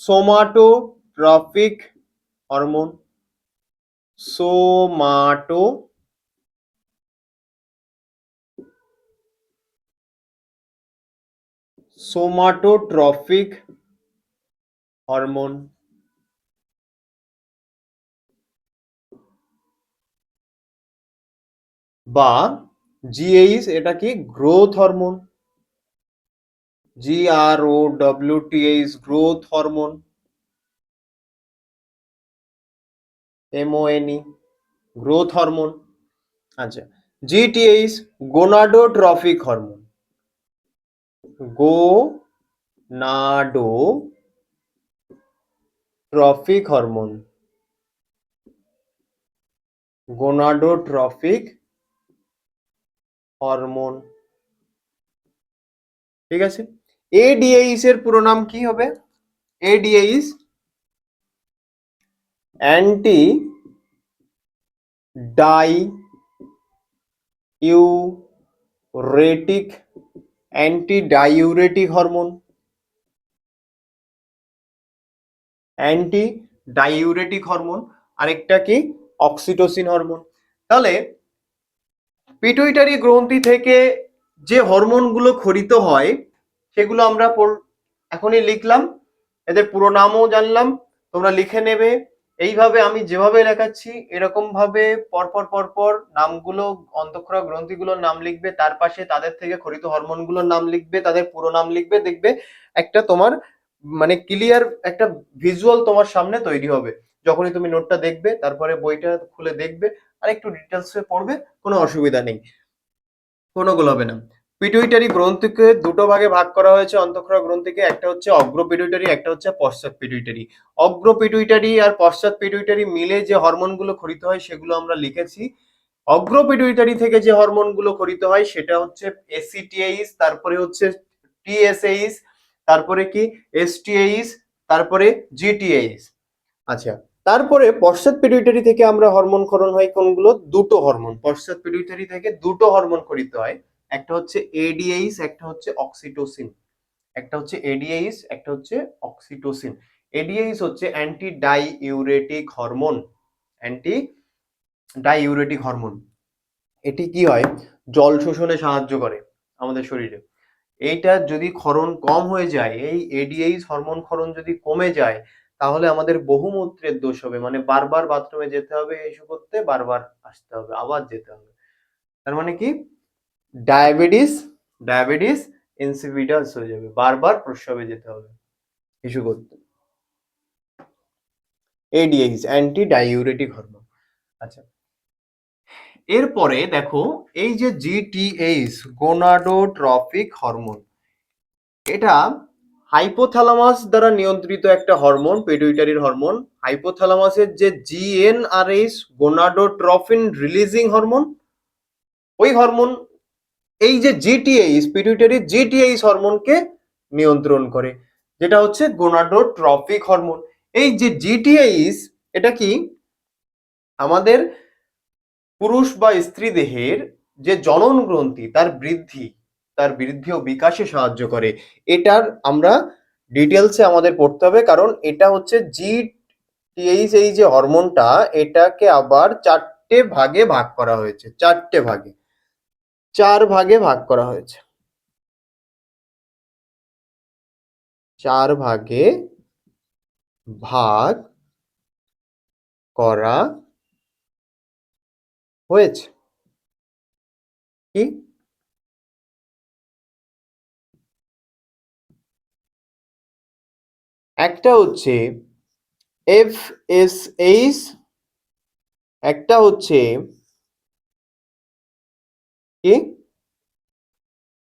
সোমাটোট্রপিক হরমোন, সোমাটোট্রপিক হরমোন। বা জিএইচ, এটা কি? Growth hormone, GROWTH, growth hormone, MONE, growth hormone. আচ্ছা, GTH, গোনাডোট্রফিক হরমোন, গোনাডোট্রফিক হরমোন, গোনাডোট্রফিক হরমোন। ঠিক আছে। এডিএইচ এর পুরো নাম কি হবে? এডিএইচ, অ্যান্টি ডাইউরেটিক হরমোন, আরেকটা কি? Oxytocin hormone. তাহলে পিটুইটারি গ্রন্থি থেকে যে হরমোনগুলো ক্ষরিত হয় সেগুলো আমরা এখনই লিখলাম, এদের পুরো নামও জানলাম, তোমরা লিখে নেবে। এইভাবে আমি যেভাবে লেখাচ্ছি এরকম ভাবে পরপর পরপর নামগুলো, অন্তঃক্ষরা গ্রন্থিগুলোর নাম লিখবে, তার পাশে তাদের থেকে খরিত হরমোনগুলোর নাম লিখবে, তাদের পুরো নাম লিখবে, দেখবে একটা তোমার মানে ক্লিয়ার একটা ভিজুয়াল তোমার সামনে তৈরি হবে। যখনই তুমি নোটটা দেখবে তারপরে বইটা খুলে দেখবে আর একটু ডিটেলসে পড়বে, কোনো অসুবিধা নেই, কোনো গোলাবে না। পিটুইটারি গ্রন্থিকে দুটো ভাগে ভাগ করা হয়েছে অন্তঃক্ষরা গ্রন্থিকে, একটা হচ্ছে অগ্র পিটুইটারি, একটা হচ্ছে পশ্চাৎ পিটুইটারি। অগ্র পিটুইটারি আর পশ্চাৎ পিটুইটারি মিলে যে হরমোনগুলো খরিত হয় সেগুলো আমরা লিখেছি। অগ্র পিটুইটারি থেকে যে হরমোনগুলো খরিত হয় সেটা হচ্ছে এসিটিএইচ, তারপরে হচ্ছে টিএসএইচ, তারপরে কি এসটিএইচ, তারপরে জিটিএইচ। আচ্ছা, তারপরে পশ্চাৎ পিটুইটারি থেকে আমরা হরমোন ক্ষরণ হয় কোনগুলো? দুটো হরমোন পশ্চাৎ পিটুইটারি থেকে দুটো হরমোন খরিত হয়, একটা হচ্ছে এডিএইচ, একটা হচ্ছে অক্সিটোসিন। একটা হচ্ছে এডিএইচ, একটা হচ্ছে অক্সিটোসিন। এডিএইচ হচ্ছে অ্যান্টি ডাইইউরেটিক হরমোন, অ্যান্টি ডাইইউরেটিক হরমোন। এটি কি হয়? জল শোষণে সাহায্য করে আমাদের শরীরে। এইটা যদি ক্ষরণ কম হয়ে যায়, এই এডিএইচ হরমোন ক্ষরণ যদি কমে যায়, তাহলে আমাদের বহুমূত্রের দোষ হবে, মানে বারবার বাথরুমে যেতে হবে, ইস্যু করতে বারবার আসতে হবে, আবার যেতে হবে। তার মানে কি? ডায়াবেটিস, ডায়াবেটিস ইনসিপিটাস হয়ে যাবে, বারবার প্রস্রাবে যেতে হবে ইস্যু করতে। ADH anti diuretic hormone. আচ্ছা, এরপরে দেখো এই যে জিটিএইচ গোনাডোট্রপিক হরমোন, এটা হাইপোথ্যালামাস দ্বারা নিয়ন্ত্রিত একটা হরমোন, পিটুইটারির হরমোন। হাইপোথ্যালামাসের যে জিএনআরএইচ গোনাডোট্রফিন রিলিজিং হরমোন, ওই হরমোন এই যে জিটিএইচ পিটুইটারির জিটিএইচ হরমোনকে নিয়ন্ত্রণ করে, যেটা হচ্ছে গোনাডোট্রপিক হরমোন। এই যে জিটিএইচ, এটা কি আমাদের পুরুষ বা স্ত্রী দেহের যে জনন গ্রন্থি তার বৃদ্ধি ও বিকাশে সাহায্য করে। এটার আমরা ডিটেলসে আমাদের পড়তে হবে, কারণ এটা হচ্ছে জিটিএইচ, এই যে হরমোনটা, এটাকে আবার চারটে ভাগে ভাগ করা হয়েছে, চারটে ভাগে, চার ভাগে ভাগ করা হয়েছে, চার ভাগে ভাগ করা হয়েছে। কি? একটা হচ্ছে এফএসএইচ, একটা হচ্ছে কি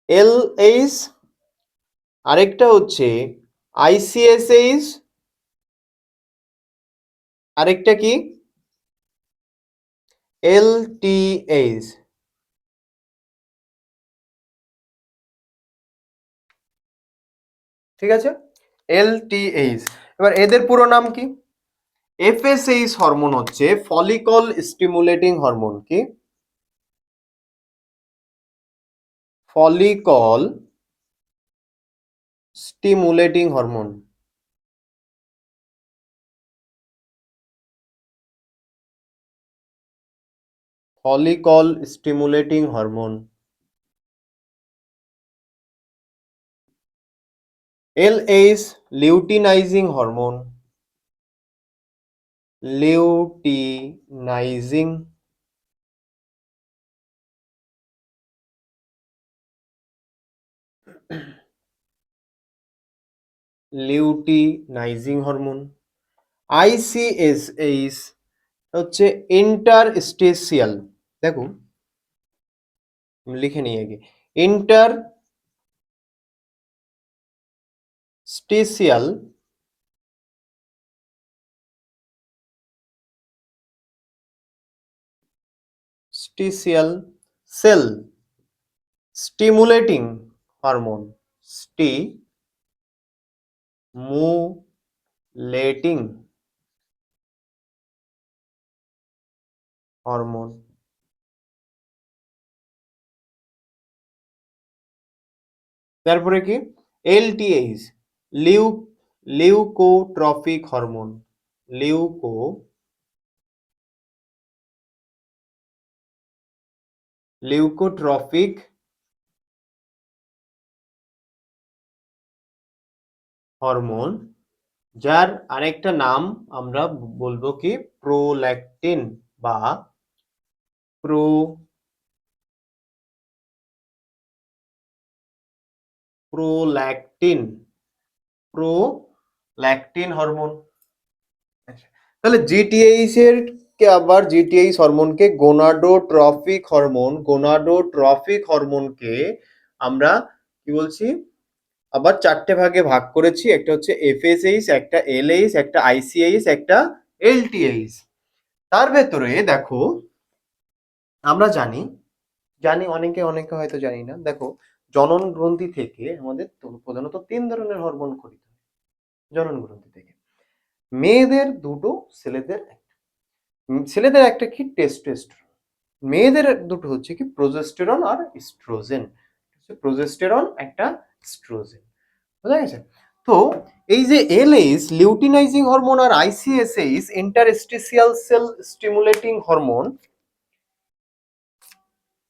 এলএইচ, আরেকটা হচ্ছে আইসিএসএইচ, আরেকটা কি এলটিএইচ। ঠিক আছে, এলটিএইচ। এবার এদের পুরো নাম কি? এফএসএইচ হরমোন হচ্ছে ফলিকল স্টিমুলেটিং হরমোন। কি? Follicle stimulating hormone. Follicle stimulating hormone. LH luteinizing hormone, luteinizing luteinizing hormone. ICSH হচ্ছে ইন্টারস্টেসিয়াল, দেখো লিখে নিই আগে, interstitial stitial cell stimulating hormone, stimulating hormone. তারপরে কি LTH leu leucotropic hormone, leucotropic hormone, যার আরেকটা নাম আমরা বলবো কি প্রোল্যাকটিন বা প্রো প্রোল্যাকটিন প্রোল্যাকটিন হরমোন। আচ্ছা, তাহলে জিটিএইচ এর কে আবার জিটিএইচ হরমোনকে গোনাডোট্রফিক হরমোনকে আমরা কি বলছি আবার চারটে ভাগে ভাগ করেছি, একটা হচ্ছে এফএসএইচ, একটা এলএইচ, একটা আইসিএইচ, একটা এলটিএইচ। তার ভেতরে দেখো আমরা জানি জানি অনেকে অনেকে হয়তো জানি না, দেখো জনন গ্রন্থি থেকে আমাদের প্রধানত তিন ধরনের হরমোন খরিত হয় জনন গ্রন্থি থেকে, মেয়েদের দুটো, ছেলেদের একটা। ছেলেদের একটা কি টেস্টোস্টেরন, মেয়েদের দুটো হচ্ছে কি প্রোজেস্টেরন আর ইস্ট্রোজেন। প্রোজেস্টেরন একটা, ইস্ট্রোজেন, বুঝা গেছে? তো এই যে এলএইচ লিউটিনাইজিং হরমোন আর ICSH interstitial cell stimulating hormone,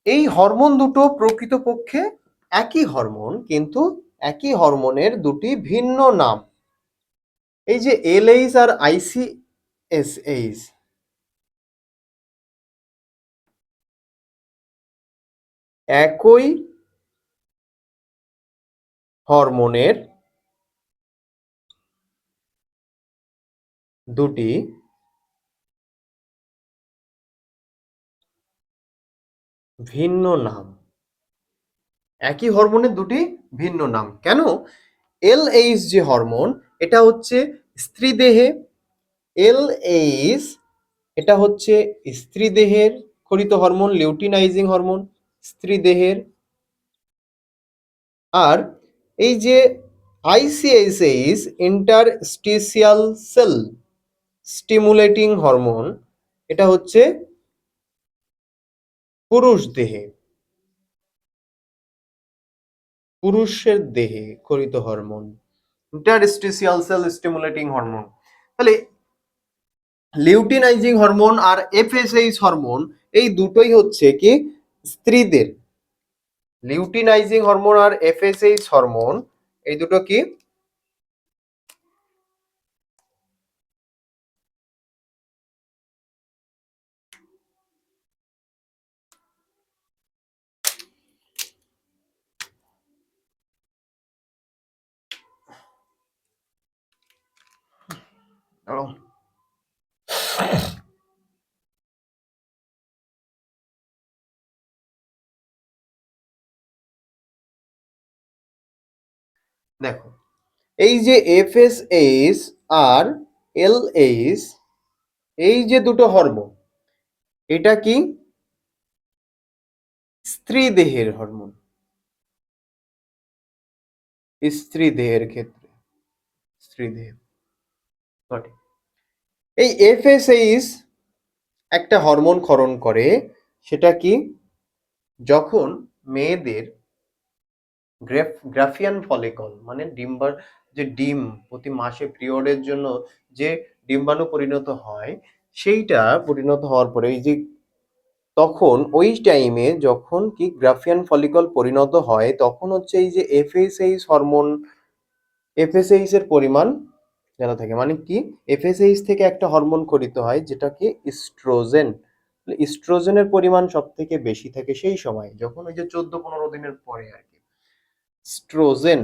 এই হরমোন দুটো প্রকৃতপক্ষে একই হরমোন, কিন্তু একই হরমোনের দুটি ভিন্ন নাম। এই যে এলএইচ আর আইসিএসএইচ একই হরমোনের দুটি ভিন্ন নাম। একই হরমোনের দুটি ভিন্ন নাম কেন? এলএইচ যে হরমোন, এটা হচ্ছে স্ত্রী দেহে, এলএইচ এটা হচ্ছে স্ত্রী দেহের খরিত হরমোন, লিউটিনাইজিং হরমোন স্ত্রী দেহের। আর এই যে ICSH interstitial cell stimulating hormone, এটা হচ্ছে পুরুষ দেহে, পুরুষের দেহে খরিত hormone, interstitial cell stimulating hormone. তাহলে লিউটিনাইজিং হরমোন আর এফএসএইচ হরমোন এই দুটোই হচ্ছে কি স্ত্রীদের, লিউটিনাইজিং হরমোন আর এফএসএইচ হরমোন এই দুটো কি দেখো এই যে এফএসএইচ আর এলএইচ এই যে দুটো হরমোন, এটা কি স্ত্রী দেহের হরমোন, স্ত্রী দেহের ক্ষেত্রে স্ত্রী দেহ সঠিক। এই এফএসএইচ একটা হরমোন ক্ষরণ করে, সেটা কি যখন মেয়েদের গ্রাফিয়ান ফলিকল মানে ডিম্বার যে ডিম প্রতি মাসে পিরিয়ডের জন্য যে ডিম্বাণু পরিণত হয়, সেইটা পরিণত হওয়ার পরে এই যে তখন ওই টাইমে যখন কি গ্রাফিয়ান ফলিকল পরিণত হয়, তখন হচ্ছে এই যে এফএসএইচ হরমোন, এফএসএইচ এর পরিমাণ জানা থাকে। মানে কি এফএসএইচ থেকে একটা হরমোন খরিত হয় যেটা কি ইস্ট্রোজেন। ইস্ট্রোজেনের পরিমাণ সব থেকে বেশি থাকে সেই সময় যখন ওই যে 14-15 দিনের পরে আর কি স্ট্রোজেন,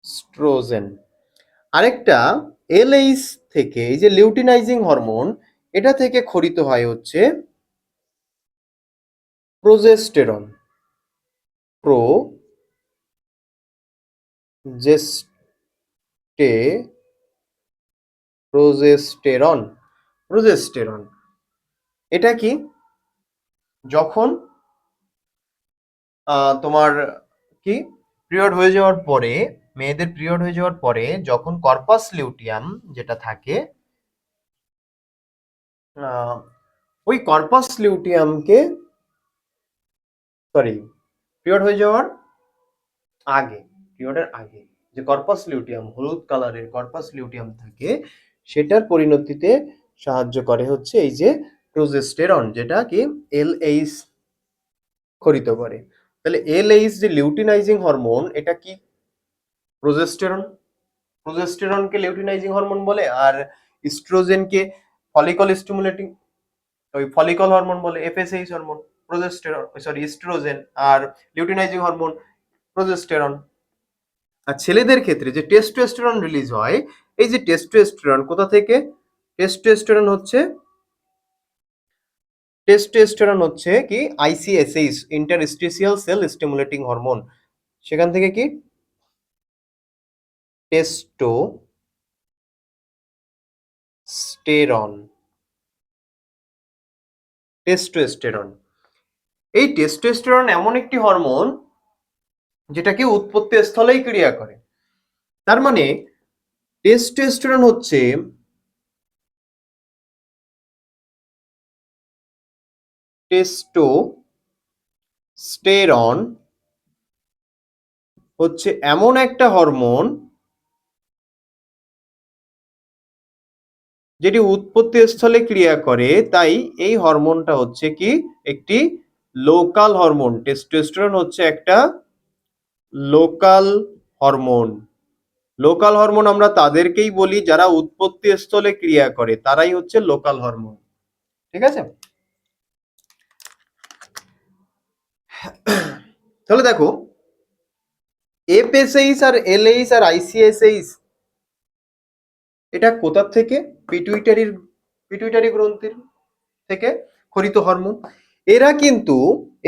স্ট্রোজেন। আরেকটা এলএইচ থেকে এই যে লিউটিনাইজিং হরমোন, এটা থেকে খরিত হয় হচ্ছে প্রোজেস্টেরন, প্রোজেস্টে প্রোজেস্টেরন প্রোজেস্টেরন। এটা কি যখন তোমার কি পিরিয়ড হয়ে যাওয়ার পরে, মেয়েদের পিরিয়ড হয়ে যাওয়ার পরে যখন কর্পাস লিউটিয়াম যেটা থাকে, আহ, ওই কর্পাস লিউটিয়ামকে সরি পিরিয়ড হয়ে যাওয়ার আগে, পিরিয়ডের আগে যে কর্পাস লিউটিয়াম হলুদ কালারের কর্পাস লিউটিয়াম থাকে, সেটার পরিণতিতে সাহায্য করে হচ্ছে এই যে প্রোজেস্টেরন, যেটা কি এলএইচ খরিত করে। তাহলে এলএইচ যে লিউটিনাইজিং হরমোন, এটা কি? প্রোজেস্টেরন। প্রোজেস্টেরনকে লিউটিনাইজিং হরমোন বলে, আর ইস্ট্রোজেনকে ফলিকল স্টিমুলেটিং, ওই ফলিকল হরমোন বলে, FSH hormone progesterone, sorry oestrogen, আর লিউটিনাইজিং হরমোন প্রোজেস্টেরন। আর ছেলেদের ক্ষেত্রে যে টেস্টোস্টেরন রিলিজ হয়, এই যে টেস্টোস্টেরন কোথা থেকে? টেস্টোস্টেরন হচ্ছে টেস্টোস্টেরন হচ্ছে কি ICSH, interstitial cell stimulating hormone. সেখান থেকে কি টেস্টোস্টেরন। টেস্টোস্টেরন, এই টেস্টোস্টেরন এমন একটি হরমোন যেটাকে উৎপত্তি স্থলেই ক্রিয়া করে। তার মানে টেস্টোস্টেরন হচ্ছে টেস্টোস্টেরন হচ্ছে এমন একটা হরমোন যেটি উৎপত্তি স্থলে ক্রিয়া করে, তাই এই হরমোনটা হচ্ছে কি একটি লোকাল হরমোন। টেস্টোস্টেরন হচ্ছে একটা লোকাল হরমোন। লোকাল হরমোন আমরা তাদেরকেই বলি যারা উৎপত্তি স্থলে ক্রিয়া করে, তারাই হচ্ছে লোকাল হরমোন। ঠিক আছে? তাহলে দেখো, এফএসএইচ আর এলএইচ আর আইসিএসএইচ এটা কোথার থেকে? পিটুইটারি গ্রন্থির থেকে ক্ষরিত হরমোন।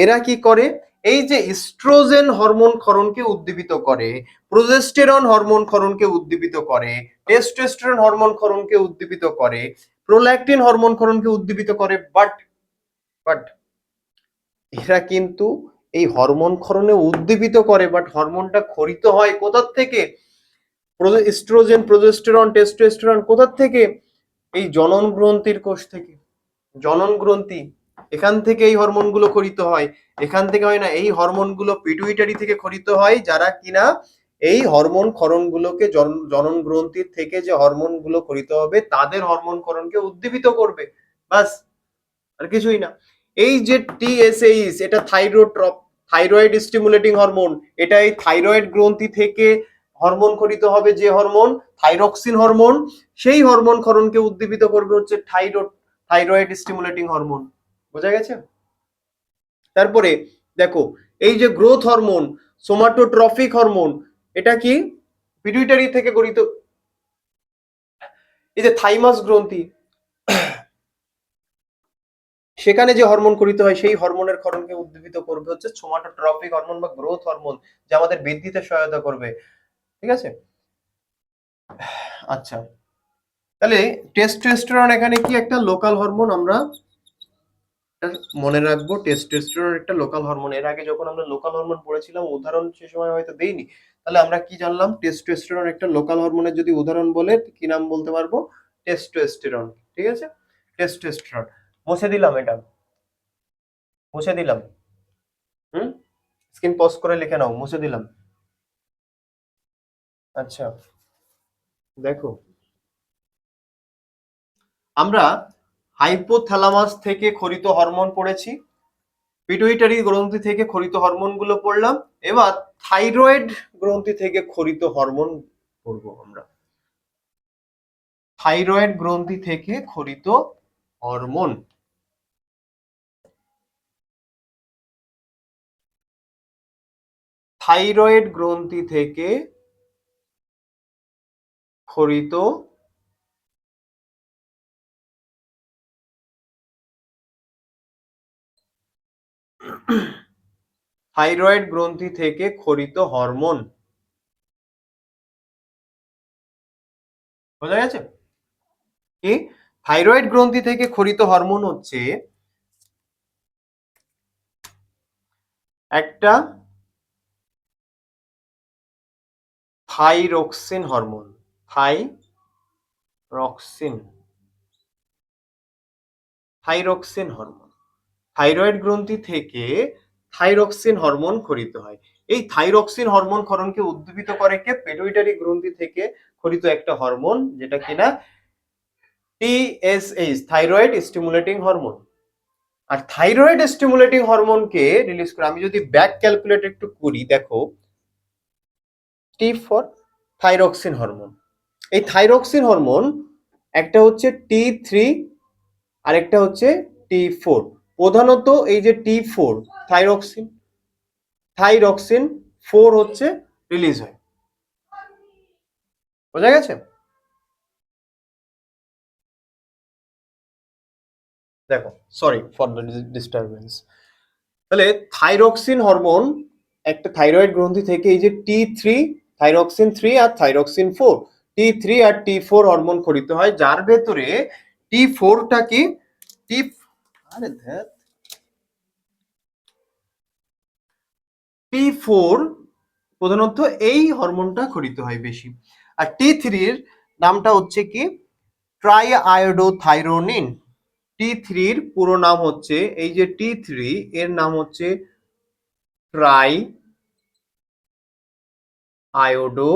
এরা কি করে? এই যে ইস্ট্রোজেন হরমোন ক্ষরণকে উদ্দীপিত করে, প্রোজেস্টেরন হরমোন ক্ষরণকে উদ্দীপিত করে, টেস্টোস্টেরন হরমোন ক্ষরণকে উদ্দীপিত করে, প্রোল্যাকটিন হরমোন ক্ষরণকে উদ্দীপিত করে, বাট এরা কিন্তু এই হরমোন ক্ষরণে উদ্দীপিত করে, বাট হরমোনটা ক্ষরিত হয় কোথার থেকে? ইস্ট্রোজেন, প্রোজেস্টেরন, টেস্টোস্টেরন কোথার থেকে? এই জনন গ্রন্থির কোষ থেকে। জনন গ্রন্থি, এখান থেকে এই হরমোনগুলো ক্ষরিত হয়। এখান থেকে হয় না, এই হরমোনগুলো পিটুইটারি থেকে ক্ষরিত হয়, যারা কিনা এই হরমোন ক্ষরণগুলোকে জনন গ্রন্থির থেকে যে হরমোনগুলো ক্ষরিত হবে তাদের হরমোন ক্ষরণকে উদ্দীপিত করবে। বাস, আর কিছুই না। এই যে টিএসএইচ, এটা থাইরয়েড স্টিমুলেটিং হরমোন। এটা এই থাইরয়েড গ্রন্থি থেকে হরমোন ক্ষরিত হবে, যে হরমোন থাইরক্সিন হরমোন, সেই হরমোন ক্ষরণকে উদ্দীপিত করবে হচ্ছে থাইরয়েড স্টিমুলেটিং হরমোন। বোঝা গেছে? তারপরে দেখো, এই যে গ্রোথ হরমোন, সোমাটোট্রফিক হরমোন, এটা কি পিটুইটারি থেকে গঠিত। এই যে থাইমাস গ্রন্থি, সেখানে যে হরমোন ক্ষরিত হয় সেই হরমোনের ক্ষরণকে উদ্দীপিত করবে হচ্ছে সোমাটোট্রফিক হরমোন বা গ্রোথ হরমোন, যা আমাদের বৃদ্ধিতে সহায়তা করবে। ঠিক আছে? আচ্ছা, তাহলে টেস্টোস্টেরন এখানে কি একটা লোকাল হরমোন, আমরা মনে রাখবো টেস্টোস্টেরন একটা লোকাল হরমোন। এর আগে যখন আমরা লোকাল হরমোন পড়েছিলাম, উদাহরণ সে সময় হয়তো দেইনি, তাহলে আমরা কি জানলাম? টেস্টোস্টেরন একটা লোকাল হরমোনের যদি উদাহরণ বলে কি নাম বলতে পারবো? টেস্টোস্টেরন। ঠিক আছে? টেস্টোস্টেরন মুছে দিলাম, এটা মুছে দিলাম। হুম, স্ক্রিন পজ করে লিখে নাও, মুছে দিলাম। আচ্ছা, দেখো, আমরা হাইপোথ্যালামাস থেকে ক্ষরিত হরমোন পড়েছি, পিটুইটারি গ্রন্থি থেকে ক্ষরিত হরমোন গুলো পড়লাম। এবার থাইরয়েড গ্রন্থি থেকে ক্ষরিত হরমোন পড়বো আমরা। থাইরয়েড গ্রন্থি থেকে ক্ষরিত হরমোন। থাইরয়েড গ্রন্থি থেকে ক্ষরিত থাইরয়েড গ্রন্থি থেকে ক্ষরিত হরমোন। বোঝা গেছে? কি থাইরয়েড গ্রন্থি থেকে ক্ষরিত হরমোন হচ্ছে একটা thyroxine hormone. Thyroxine thyroxine hormone. Thyroid গ্রন্থি থেকে থাইরক্সিন হরমোন ক্ষরিত হয়। এই থাইরক্সিন হরমোন ক্ষরণকে উদ্দীপিত করে কে? পিটুইটারি গ্রন্থি থেকে ক্ষরিত একটা হরমোন, যেটা কিনা টিএসএইচ, থাইরয়েড স্টিমুলেটিং হরমোন। আর থাইরয়েড স্টিমুলেটিং হরমোনকে রিলিজ করে, আমি যদি ব্যাক ক্যালকুলেট একটু করি, দেখো টি ফর থাইরক্সিন হরমোন। এই থাইরক্সিন হরমোন একটা হচ্ছে T3 আর একটা হচ্ছে T4। প্রধানত এই যে T4 থাইরক্সিন থাইরক্সিন 4 হচ্ছে রিলিজ হয়। বোঝা গেছে? দেখো, সরি ফর দ্য ডিস্টারবেন্স। তাহলে থাইরক্সিন হরমোন একটা থাইরয়েড গ্রন্থি থেকে এই যে T3 থাইরক্সিন 3 আর থাইরক্সিন 4, T3 আর T4 হরমোন খরিত হয়, যার ভেতরে T4টা কি টি আরে ধ্যাৎ T4 প্রধানত এই হরমোনটা খরিত হয় বেশি। আর T3-র নামটা হচ্ছে কি ট্রাই আয়োডোথাইরোনিন। T3-র পুরো নাম হচ্ছে, এই যে T3 এর নাম হচ্ছে tri iodo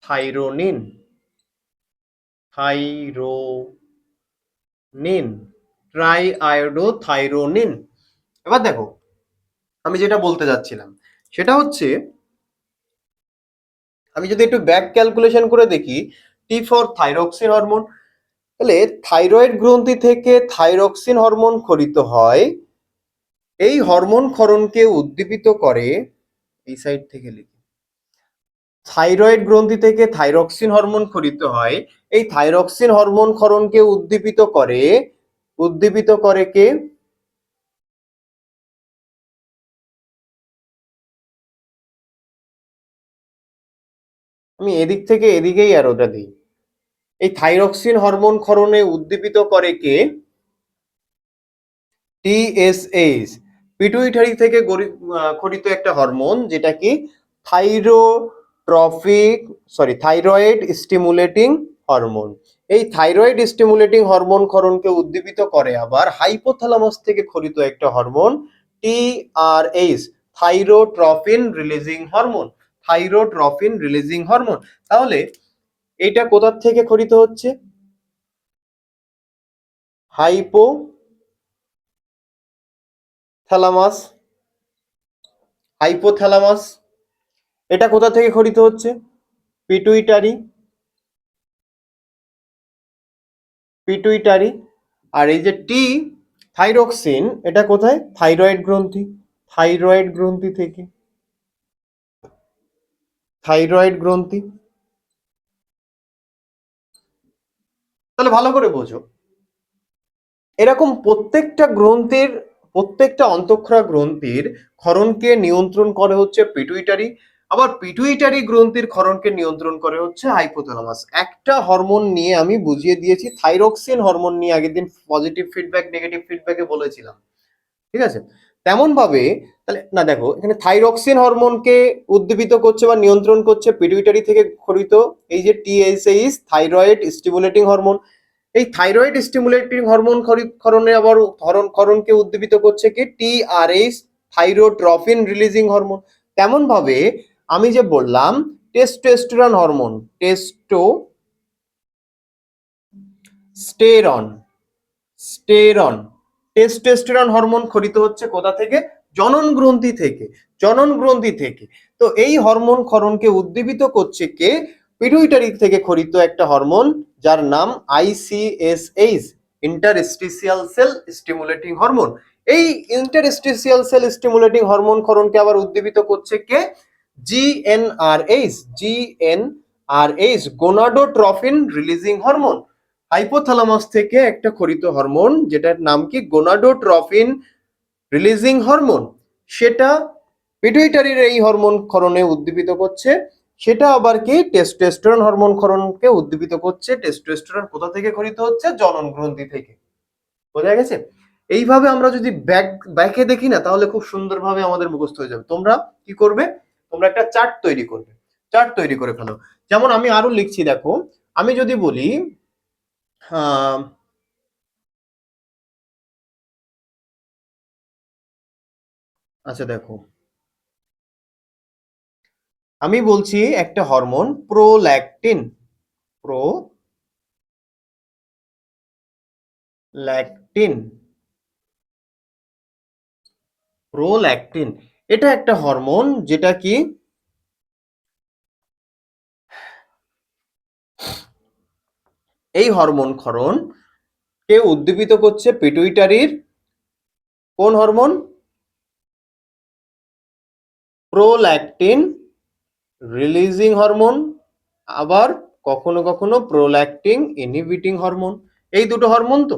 thyronine. Thyronine tri iodothyronine. এবার দেখো, আমি যেটা বলতে যাচ্ছিলাম সেটা হচ্ছে, আমি যদি একটু ব্যাক ক্যালকুলেশন করে দেখি, টি ফর থাইরক্সিন হরমোন, তাহলে থাইরয়েড গ্রন্থি থেকে থাইরক্সিন হরমোন খরিত হয়। এই হরমোন ক্ষরণকে উদ্দীপিত করে, এই সাইড থেকে লিখি, থাইরয়েড গ্রন্থি থেকে থাইরক্সিন হরমোন খরিত হয়। এই থাইরক্সিন হরমোন ক্ষরণকে উদ্দীপিত করে কে? আমি এদিক থেকে এদিকেই অ্যারোটা দিই। এই থাইরক্সিন হরমোন ক্ষরণে উদ্দীপিত করে কে? টিএসএইচ, পিটুইটারি থেকে খরিত একটা হরমোন, যেটা কি থাইরোট্রফিক থাইরয়েড স্টিমুলেটিং হরমোন। এই থাইরয়েড স্টিমুলেটিং হরমোন ক্ষরণকে উদ্দীপিত করে আবার হাইপোথ্যালামাস থেকে খরিত একটা hormone TRH, thyrotrophin releasing hormone. Thyrotrophin releasing hormone. তাহলে এটা কোথা থেকে খরিত হচ্ছে? হাইপোথ্যালামাস। হাইপোথ্যালামাস। এটা কোথা থেকে খরিত হচ্ছে? পিটুইটারি। পিটুইটারি। আর এই যে টি থাইরক্সিন, এটা কোথায়? থাইরয়েড গ্রন্থি। থাইরয়েড গ্রন্থি থেকে। থাইরয়েড গ্রন্থি। তাহলে ভালো করে বোঝো, এরকম প্রত্যেকটা অন্তঃক্ষরা গ্রন্থির ক্ষরণকে নিয়ন্ত্রণ করে হচ্ছে পিটুইটারি, আবার পিটুইটারি গ্রন্থির ক্ষরণকে নিয়ন্ত্রণ করে হচ্ছে হাইপোথ্যালামাস। একটা হরমোন নিয়ে আমি বুঝিয়ে দিয়েছি, থাইরক্সিন হরমোন নিয়ে আগের দিন পজিটিভ ফিডব্যাক নেগেটিভ ফিডব্যাকে বলেছিলাম। ঠিক আছে? তেমন ভাবে, তাহলে না দেখো, এখানে থাইরক্সিন হরমোনকে উদ্দীপিত করছে বা নিয়ন্ত্রণ করছে পিটুইটারি থেকে খরিত এই যে টিএসএইচ, থাইরয়েড স্টিমুলেটিং হরমোন। এই থাইরয়েড স্টিমুলেটিং হরমোন ক্ষরণে আবার ক্ষরণকে উদ্দীপিত করছে কি টিআরএইচ, থাইরোট্রফিন রিলিজিং হরমোন। তেমন ভাবে আমি যে বললাম testosterone hormone, testosterone স্টেরন testosterone hormone খরিত হচ্ছে কোথা থেকে? জনন গ্রন্থি থেকে। জনন গ্রন্থি থেকে। তো এই হরমোন ক্ষরণকে উদ্দীপিত করছে কে? পিটুইটারি থেকে খরিত একটা হরমোন, যার নাম ICSH, interstitial cell stimulating hormone. এই ইন্টারস্টিসিয়াল সেল স্টিমুলেটিং হরমোন ক্ষরণকে আবার উদ্দীপিত করছে কে? GnRH, gonadotrophin releasing hormone. Hypothalamus থেকে একটা খরিত হরমোন, যেটার নাম কি গোনাডোট্রফিন রিলিজিং হরমোন, সেটা পিটুইটারির এই হরমোন ক্ষরণে উদ্দীপিত করছে। সেটা আবার কি টেস্টোস্টেরন হরমোন ক্ষরণকে উদ্দীপিত করছে। টেস্টোস্টেরন কোথা থেকে খরিত হচ্ছে? জনন গ্রন্থি থেকে। বোঝা গেছে? এইভাবে আমরা যদি ব্যাকে দেখি না, তাহলে খুব সুন্দরভাবে আমাদের মুখস্থ হয়ে যাবে। তোমরা কি করবে? তোমরা একটা চার্ট তৈরি করবে। চার্ট তৈরি করে ফেলো। যেমন আমি আরো লিখছি, দেখো, আমি যদি বলি আহ আচ্ছা দেখো, আমি বলছি একটা হরমোন প্রোল্যাকটিন। ল্যাকটিন, প্রোল্যাকটিন, এটা একটা হরমোন যেটা কি এই হরমোন ক্ষরণ কে উদ্দীপিত করছে পিটুইটারির কোন হরমোন? প্রোল্যাকটিন রিলিজিং হরমোন, আবার কখনো কখনো প্রোল্যাকটিন ইনহিবিটিং হরমোন। এই দুটো হরমোন তো।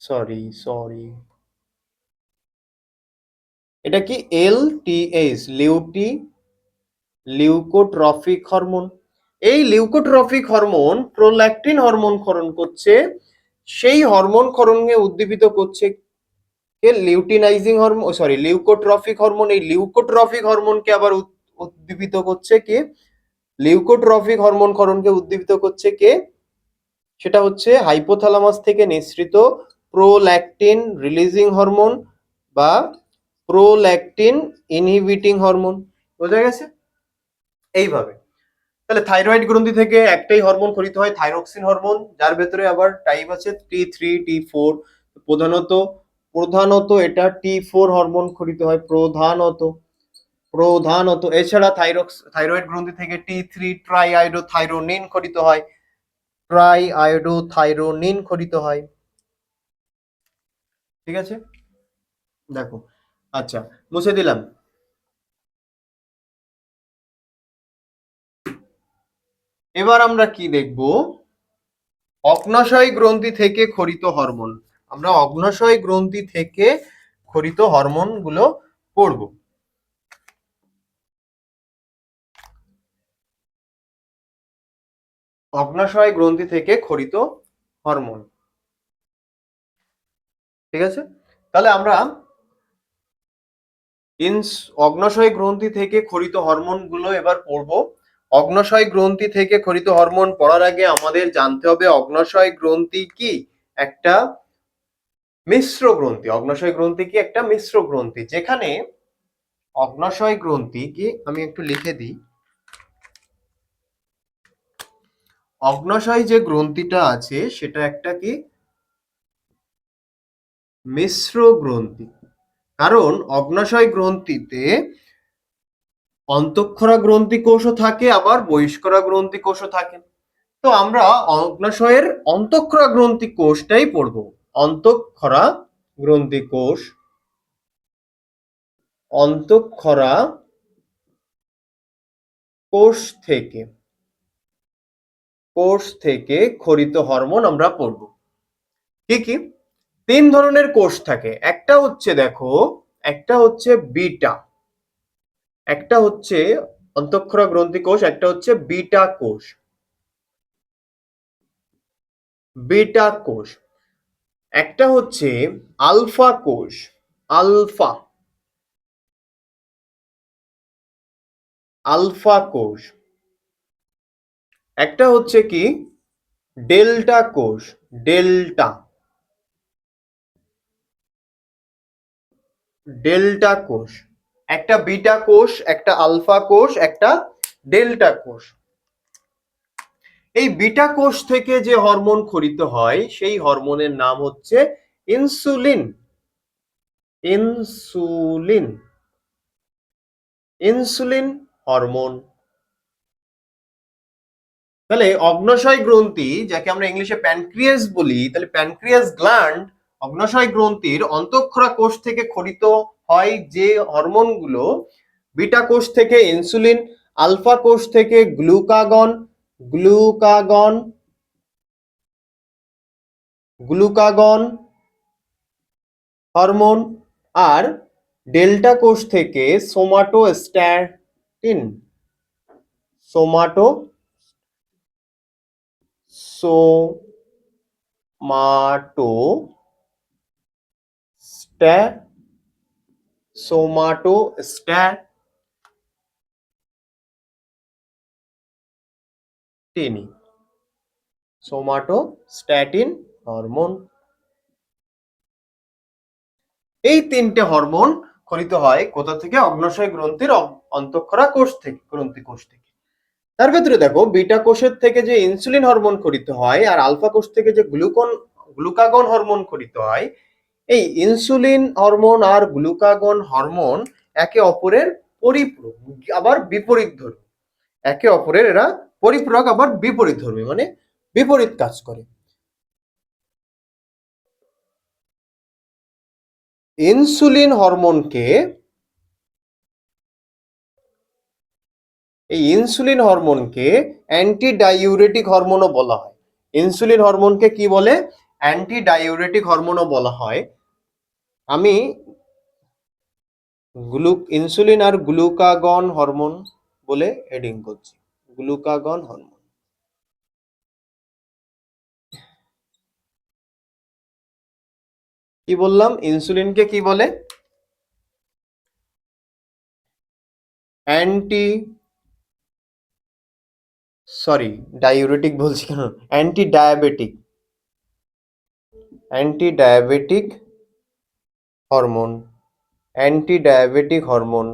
সরি, এটা কি LTH, লিউকোট্রফিক হরমোন। এই লিউকোট্রফিক হরমোন প্রোল্যাকটিন হরমোন ক্ষরণ করছে, সেই হরমোন ক্ষরণকে উদ্দীপিত করছে কে? Luteinizing hormone, sorry leucotrophic hormone. এই লিউকোট্রফিক হরমোনকে আবার উদ্দীপিত করছে কে? লিউকোট্রফিক হরমোন ক্ষরণকে উদ্দীপিত করছে কে? সেটা হচ্ছে হাইপোথ্যালামাস থেকে নিঃসৃত প্রোল্যাকটিন রিলিজিং হরমোন বা প্রোল্যাকটিন ইনহিবিটিং হরমোন। বোঝা গেছে? এইভাবে তাহলে থাইরয়েড গ্রন্থি থেকে একটাই হরমোন খরিত হয়, থাইরক্সিন হরমোন, যার ভেতরে আবার টাইপ আছে T3 T4। প্রধানত প্রধানত এটা T4 হরমোন খরিত হয় প্রধানত। এছাড়া থাইরয়েড গ্রন্থি থেকে T3 ট্রাইআইডোথাইরোনিন খরিত হয়, ঠিক আছে? দেখো, আচ্ছা, মুছে দিলাম। এবার আমরা কি দেখব? অগ্নাশয় গ্রন্থি থেকে খরিত হরমোন। আমরা অগ্নাশয় গ্রন্থি থেকে খরিত হরমোন গুলো পড়ব। অগ্নাশয় গ্রন্থি থেকে খরিত হরমোন, ঠিক আছে? তাহলে আমরা অগ্নাশয় গ্রন্থি থেকে খরিত হরমোন গুলো এবার পড়ব। অগ্নাশয় গ্রন্থি থেকে খরিত হরমোন পড়ার আগে আমাদের জানতে হবে অগ্নাশয় গ্রন্থি কি একটা মিশ্র গ্রন্থি। অগ্নাশয় গ্রন্থি কি একটা মিশ্র গ্রন্থি, যেখানে অগ্নাশয় গ্রন্থি কি, আমি একটু লিখে দিই, অগ্নাশয় যে গ্রন্থিটা আছে সেটা একটা কি মিশ্র গ্রন্থি। কারণ অগ্নাশয় গ্রন্থিতে অন্তঃক্ষরা গ্রন্থি কোষও থাকে, আবার বহিষ্করা গ্রন্থি কোষও থাকে। তো আমরা অগ্নাশয়ের অন্তঃক্ষরা গ্রন্থি কোষটাই পড়ব। অন্তঃক্ষরা গ্রন্থি কোষ, অন্তঃক্ষরা কোষ থেকে খরিত হরমোন আমরা পড়ব। কি কি? তিন ধরনের কোষ থাকে। একটা হচ্ছে, দেখো, একটা হচ্ছে বিটা, একটা হচ্ছে অন্তঃক্ষরা গ্রন্থি কোষ, একটা হচ্ছে বিটা কোষ। বিটা কোষ, একটা হচ্ছে আলফা কোষ, আলফা আলফা কোষ, একটা হচ্ছে কি ডেল্টা কোষ, ডেল্টা ডেল্টা কোষ। একটা বিটা কোষ, একটা আলফা কোষ, একটা ডেল্টা কোষ। এই বিটা কোষ থেকে যে হরমোন খরিত হয় সেই হরমোনের নাম হচ্ছে ইনসুলিন। Insulin insulin hormone. তাহলে অগ্নাশয় গ্রন্থি, যাকে আমরা ইংলিশে প্যানক্রিয়াস বলি, তাহলে প্যানক্রিয়াস গ্ল্যান্ড অগ্নাশয় গ্রন্থির অন্তঃক্ষরা কোষ থেকে খরিত হয় যে হরমোনগুলো, বিটা কোষ থেকে ইনসুলিন, আলফা কোষ থেকে গ্লুকাগন গ্লুকাগন গ্লুকাগন হরমোন, আর ডেল্টা কোষ থেকে সোমাটোস্ট্যাটিন সোমাটো সোমাটোস্ট্যা সোমাটোস্ট্যাটিন সোমাটোস্ট্যাটিন হরমোন। এই তিনটে হরমোন খরিত হয় কোথা থেকে? অগ্নাশয় গ্রন্থির অন্তঃক্ষরা কোষ থেকে, গ্রন্থি কোষ থেকে। তার ভেতরে দেখো বিটা কোষের থেকে যে ইনসুলিন হরমোন খরিত হয় আর আলফা কোষ থেকে যে গ্লুকাগন হরমোন খরিত হয়, এই ইনসুলিন হরমোন আর গ্লুকাগন হরমোন একে অপরের পরিপূরক আবার বিপরীতধর্মী। একে অপরের এরা পরিপূরক আবার বিপরীতধর্মী, মানে বিপরীত কাজ করে। ইনসুলিন হরমোনকে অ্যান্টি ডাইউরেটিক হরমোনও বলা হয়। ইনসুলিন হরমোনকে কি বলে? অ্যান্টি ডাইউরেটিক হরমোনও বলা হয়। আমি ইনসুলিন আর গ্লুকাগন হরমোন বলে হেডিং করছি, গ্লুকাগন হরমোন। কি বললাম? ইনসুলিনকে কি বলে? অ্যান্টি ডাইউরেটিক বলছি কেন, অ্যান্টি ডায়াবেটিক হরমোন।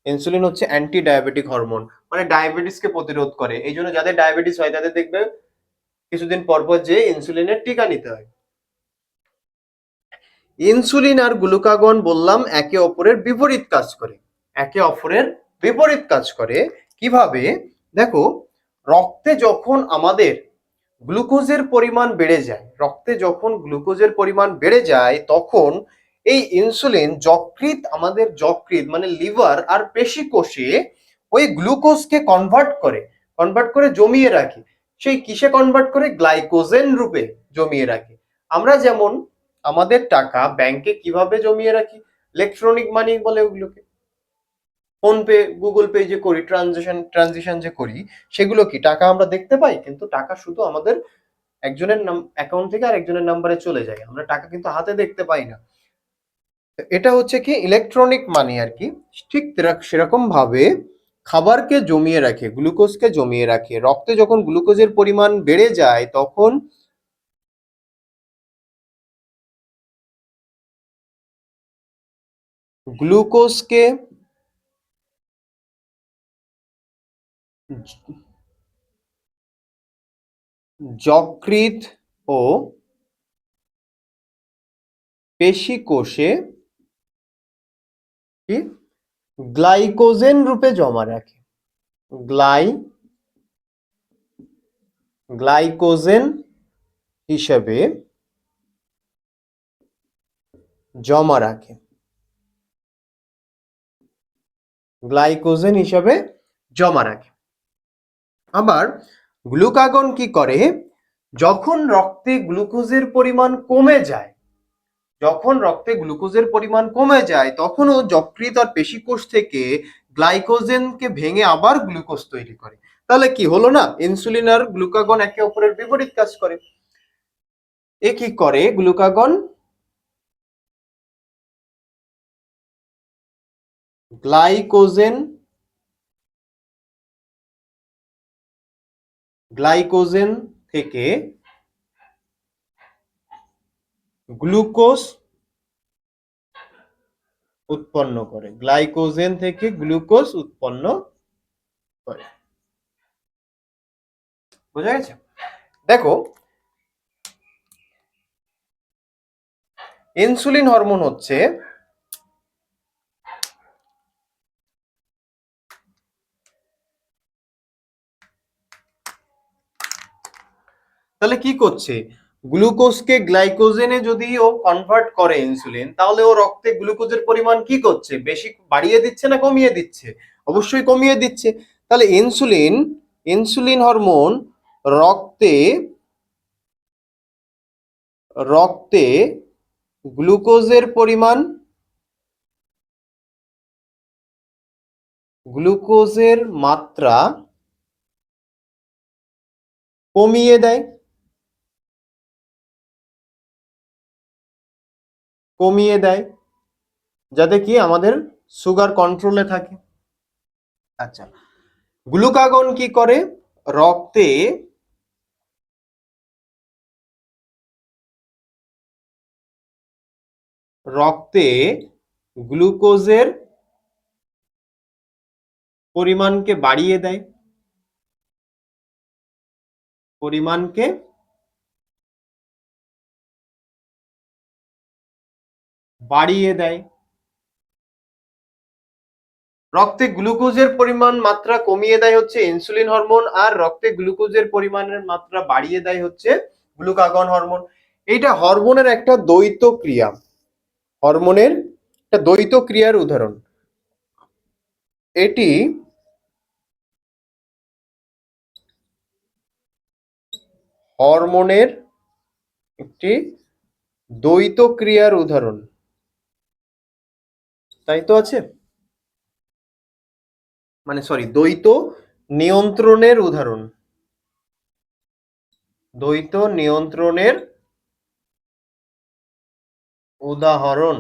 ইনসুলিন হচ্ছে অ্যান্টি ডায়াবেটিক হরমোন, মানে ডায়াবেটিসকে প্রতিরোধ করে। এই জন্য যাদের ডায়াবেটিস হয় তাদের দেখবে কিছুদিন পর পর যে ইনসুলিনের টিকা নিতে হয়। ইনসুলিন আর গ্লুকাগন বললাম একে অপরের বিপরীত কাজ করে। কিভাবে? দেখো, রক্তে যখন আমাদের গ্লুকোজের পরিমাণ বেড়ে যায় তখন এই ইনসুলিন যকৃৎ মানে লিভার আর পেশি কোষে ওই গ্লুকোজকে কনভার্ট করে জমিয়ে রাখে। সেই কিসে কনভার্ট করে? গ্লাইকোজেন রূপে জমিয়ে রাখে। আমরা যেমন আমাদের টাকা ব্যাংকে কিভাবে জমিয়ে রাখি? ইলেকট্রনিক মানি বলে ওগুলোকে। ফোন পে, গুগল পে যে করি, ট্রানজিশন যে করি, সেগুলো কি টাকা আমরা দেখতে পাই? কিন্তু টাকা শুধু আমাদের একজনের অ্যাকাউন্ট থেকে আর একজনের নাম্বারে চলে যায়, আমরা টাকা কিন্তু হাতে দেখতে পাই না। এটা হচ্ছে কি ইলেকট্রনিক মানি আর কি। ঠিক সেরকম ভাবে খাবারকে জমিয়ে রাখে, গ্লুকোজকে জমিয়ে রাখে। রক্তে যখন গ্লুকোজের পরিমাণ বেড়ে যায় তখন গ্লুকোজকে যকৃৎ ও পেশি কোষে কি গ্লাইকোজেন রূপে জমা রাখে। গ্লাইকোজেন হিসেবে জমা রাখে। আবার গ্লুকাগন কি করে? যখন রক্তে গ্লুকোজের পরিমাণ কমে যায় তখনও যকৃৎ আর পেশিকোষ থেকে গ্লাইকোজেনকে ভেঙে আবার গ্লুকোজ তৈরি করে। তাহলে কি হলো না? ইনসুলিন আর গ্লুকাগন একে অপরের বিপরীত কাজ করে। এ কি করে গ্লুকাগন? গ্লাইকোজেন থেকে গ্লুকোজ উৎপন্ন করে। বোঝা গেছে? দেখো, ইনসুলিন হরমোন হচ্ছে তাহলে কি করছে? গ্লুকোজকে গ্লাইকোজেনে যদি ও কনভার্ট করে ইনসুলিন, তাহলে ও রক্তে গ্লুকোজের পরিমাণ কি করছে? বেশি বাড়িয়ে দিচ্ছে না কমিয়ে দিচ্ছে? অবশ্যই কমিয়ে দিচ্ছে। তাহলে ইনসুলিন হরমোন রক্তে রক্তে গ্লুকোজের মাত্রা কমিয়ে দেয়, যাতে কি আমাদের সুগার কন্ট্রোলে থাকে। আচ্ছা, গ্লুকাগন কি করে? রক্তে গ্লুকোজের পরিমাণকে বাড়িয়ে দেয়, পরিমাণকে বাড়িয়ে দেয়। রক্তে গ্লুকোজের পরিমাণ মাত্রা কমিয়ে দেয় হচ্ছে ইনসুলিন হরমোন, আর রক্তে গ্লুকোজের পরিমাণের মাত্রা বাড়িয়ে দেয় হচ্ছে গ্লুকাগন হরমোন। এইটা হরমোনের একটা দ্বৈত ক্রিয়া, হরমোনের একটা দ্বৈত ক্রিয়ার উদাহরণ। এটি হরমোনের একটি দ্বৈত ক্রিয়ার উদাহরণ, তাই তো আছে, মানে সরি, দ্বৈত নিয়ন্ত্রণের উদাহরণ, দ্বৈত নিয়ন্ত্রণের উদাহরণ।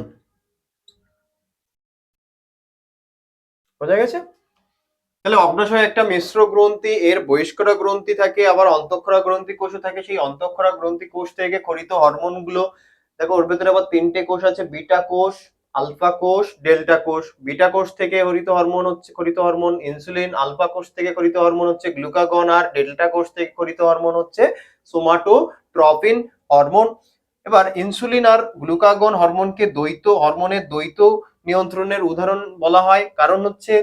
বোঝা গেছে? তাহলে অগ্ন্যাশয় একটা মিশ্র গ্রন্থি, এর বহিষ্করা গ্রন্থি থাকে, আবার অন্তঃক্ষরা গ্রন্থি কোষও থাকে। সেই অন্তঃক্ষরা গ্রন্থি কোষ থেকে খরিত হরমোন গুলো, দেখো ওর ভেতরে আবার তিনটে কোষ আছে, বিটা কোষ, আলফা কোষ, ডেল্টা কোষ। বিটা কোষ থেকে খরিত হরমোন ইনসুলিন, আলফা কোষ থেকে খরিত হরমোন হচ্ছে গ্লুকাগন, আর ডেল্টা কোষ থেকে খরিত হরমোন হচ্ছে সোমাটোট্রপিন হরমোন। এবার ইনসুলিন আর গ্লুকাগন হরমোনকে দ্বৈত হরমোনের দ্বৈত নিয়ন্ত্রণের উদাহরণ বলা হয়, কারণ হচ্ছে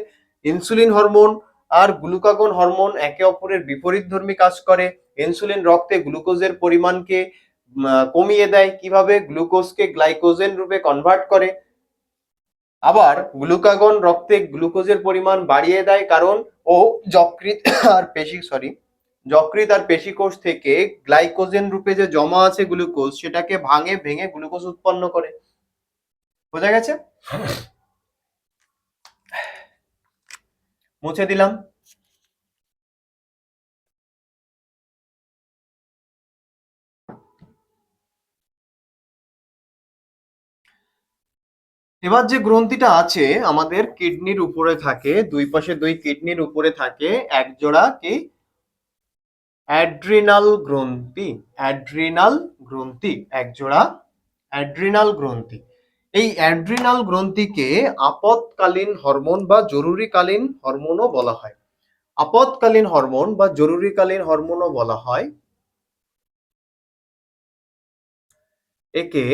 ইনসুলিন হরমোন আর গ্লুকাগন হরমোন একে অপরের বিপরীতধর্মী কাজ করে। ইনসুলিন রক্তে গ্লুকোজের পরিমাণকে কমিয়ে দেয়, কিভাবে? গ্লুকোজকে গ্লাইকোজেন রূপে কনভার্ট করে। আবার গ্লুকাগন রক্তে গ্লুকোজের পরিমাণ বাড়িয়ে দেয়, কারণ ও যকৃৎ আর পেশি কোষ থেকে গ্লাইকোজেন রূপে যে জমা আছে গ্লুকোজ, সেটাকে ভেঙে গ্লুকোজ উৎপন্ন করে। বোঝা গেছে? মুছে দিলাম। এবার যে গ্রন্থিটা আছে আমাদের কিডনির উপরে থাকে, দুই পাশে দুই কিডনির উপরে থাকে এক জোড়া কি অ্যাড্রিনাল গ্রন্থি, অ্যাড্রিনাল গ্রন্থি, এক জোড়া অ্যাড্রিনাল গ্রন্থি। এই অ্যাড্রিনাল গ্রন্থিকে আপৎকালীন হরমোন বা জরুরিকালীন হরমোনও বলা হয়। আপৎকালীন হরমোন বা জরুরিকালীন হরমোনও বলা হয়। একে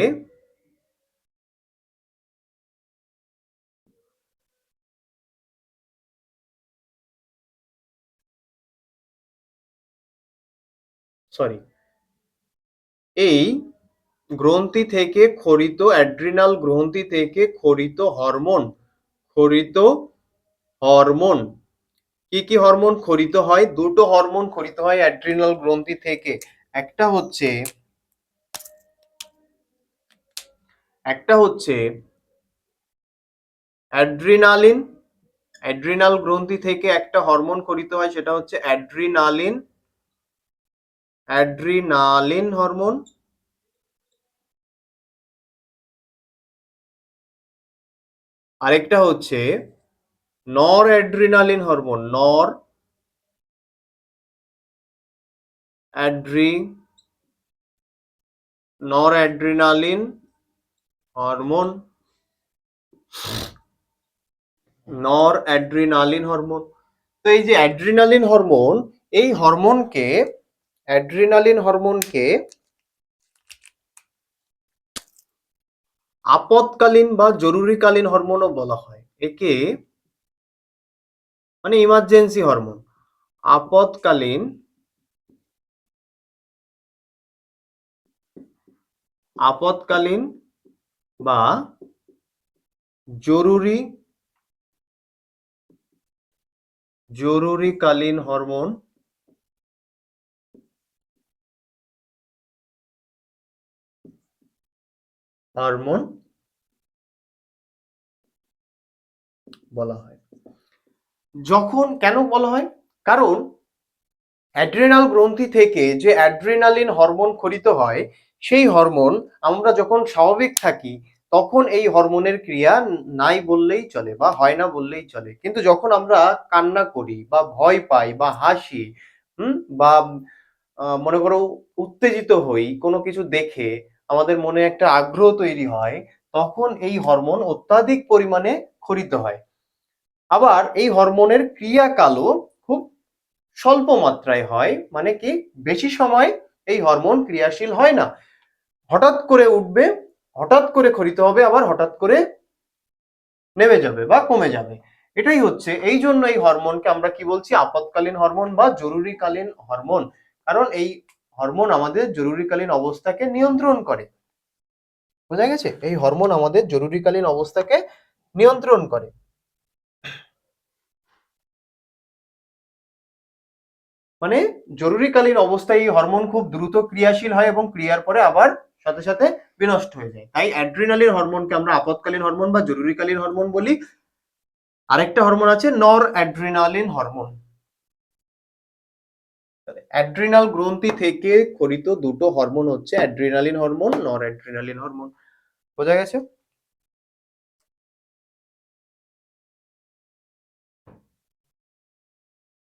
এই গ্রন্থি থেকে খরিত, অ্যাড্রিনাল গ্রন্থি থেকে খরিত হরমোন কি কি হরমোন খরিত হয়? দুটো হরমোন খরিত হয় অ্যাড্রিনাল গ্রন্থি থেকে। একটা হচ্ছে অ্যাড্রিনালিন, অ্যাড্রিনাল গ্রন্থি থেকে একটা হরমোন খরিত হয়, সেটা হচ্ছে অ্যাড্রিনালিন হরমোন। আরেকটা হচ্ছে নর অ্যাড্রিনালিন হরমোন, নর অ্যাড্রিনালিন হরমোন, নর অ্যাড্রিনালিন হরমোন। তো এই যে অ্যাড্রিনালিন হরমোন, এই অ্যাড্রিনালিন হরমোনকে আপৎকালীন বা জরুরিকালীন হরমোনও বলা হয়। একে মানে ইমার্জেন্সি হরমোন, আপৎকালীন বা জরুরিকালীন হরমোন বলা হয়। যখন কেন বলা হয়? কারণ অ্যাড্রিনাল গ্রন্থি থেকে যে অ্যাড্রিনালিন হরমোন খরিত হয়, সেই হরমোন আমরা যখন স্বাভাবিক থাকি তখন এই হরমোনের ক্রিয়া নাই বললেই চলে বা হয় না বললেই চলে। কিন্তু যখন আমরা কান্না করি বা ভয় পাই বা হাসি, বা মনে করো উত্তেজিত হই কোনো কিছু দেখে, আমাদের মনে একটা আগ্রহ তৈরি হয়, তখন এই হরমোন অত্যাধিক পরিমাণে খরিত হয়। আবার এই হরমোনের ক্রিয়াকালও খুব স্বল্প মাত্রায় হয়, মানে কি বেশি সময় এই হরমোন ক্রিয়াশীল হয় না। হঠাৎ করে উঠবে, হঠাৎ করে ক্ষরিত হবে, আবার হঠাৎ করে নেমে যাবে বা কমে যাবে। এটাই হচ্ছে, এই জন্য এই হরমোনকে আমরা কি বলছি, আপৎকালীন হরমোন বা জরুরিকালীন হরমোন। কারণ এই হরমোন আমাদের জরুরিকালীন অবস্থাকে নিয়ন্ত্রণ করে। বোঝা গেছে? এই হরমোন আমাদের জরুরিকালীন অবস্থাকে নিয়ন্ত্রণ করে। মানে জরুরিকালীন অবস্থায় এই হরমোন খুব দ্রুত ক্রিয়াশীল হয় এবং ক্রিয়ার পরে আবার সাথে সাথে বিনষ্ট হয়ে যায়। তাই অ্যাড্রিনালিন হরমোনকে আমরা আপৎকালীন হরমোন বা জরুরিকালীন হরমোন বলি। আরেকটা হরমোন আছে নর অ্যাড্রিনালিন হরমোন। অ্যাড্রিনাল গ্রন্থি থেকে ক্ষরিত দুটো হরমোন হচ্ছে অ্যাড্রিনালিন হরমোন, নর অ্যাড্রিনালিন হরমোন। বোঝা গেছে?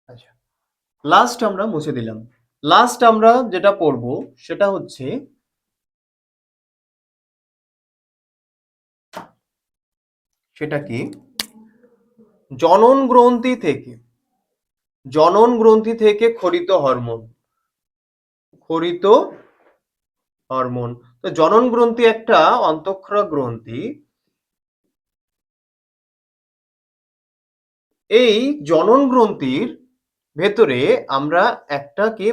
আচ্ছা, লাস্ট আমরা মুছে দিলাম। লাস্ট আমরা যেটা পড়বো সেটা হচ্ছে সেটা কি, জনন গ্রন্থি থেকে ক্ষরিত হরমোন। ক্ষরিত হরমোন, তো জনন গ্রন্থি একটা অন্তঃক্ষরা গ্রন্থি। এই জনন গ্রন্থির ভেতরে আমরা একটা কি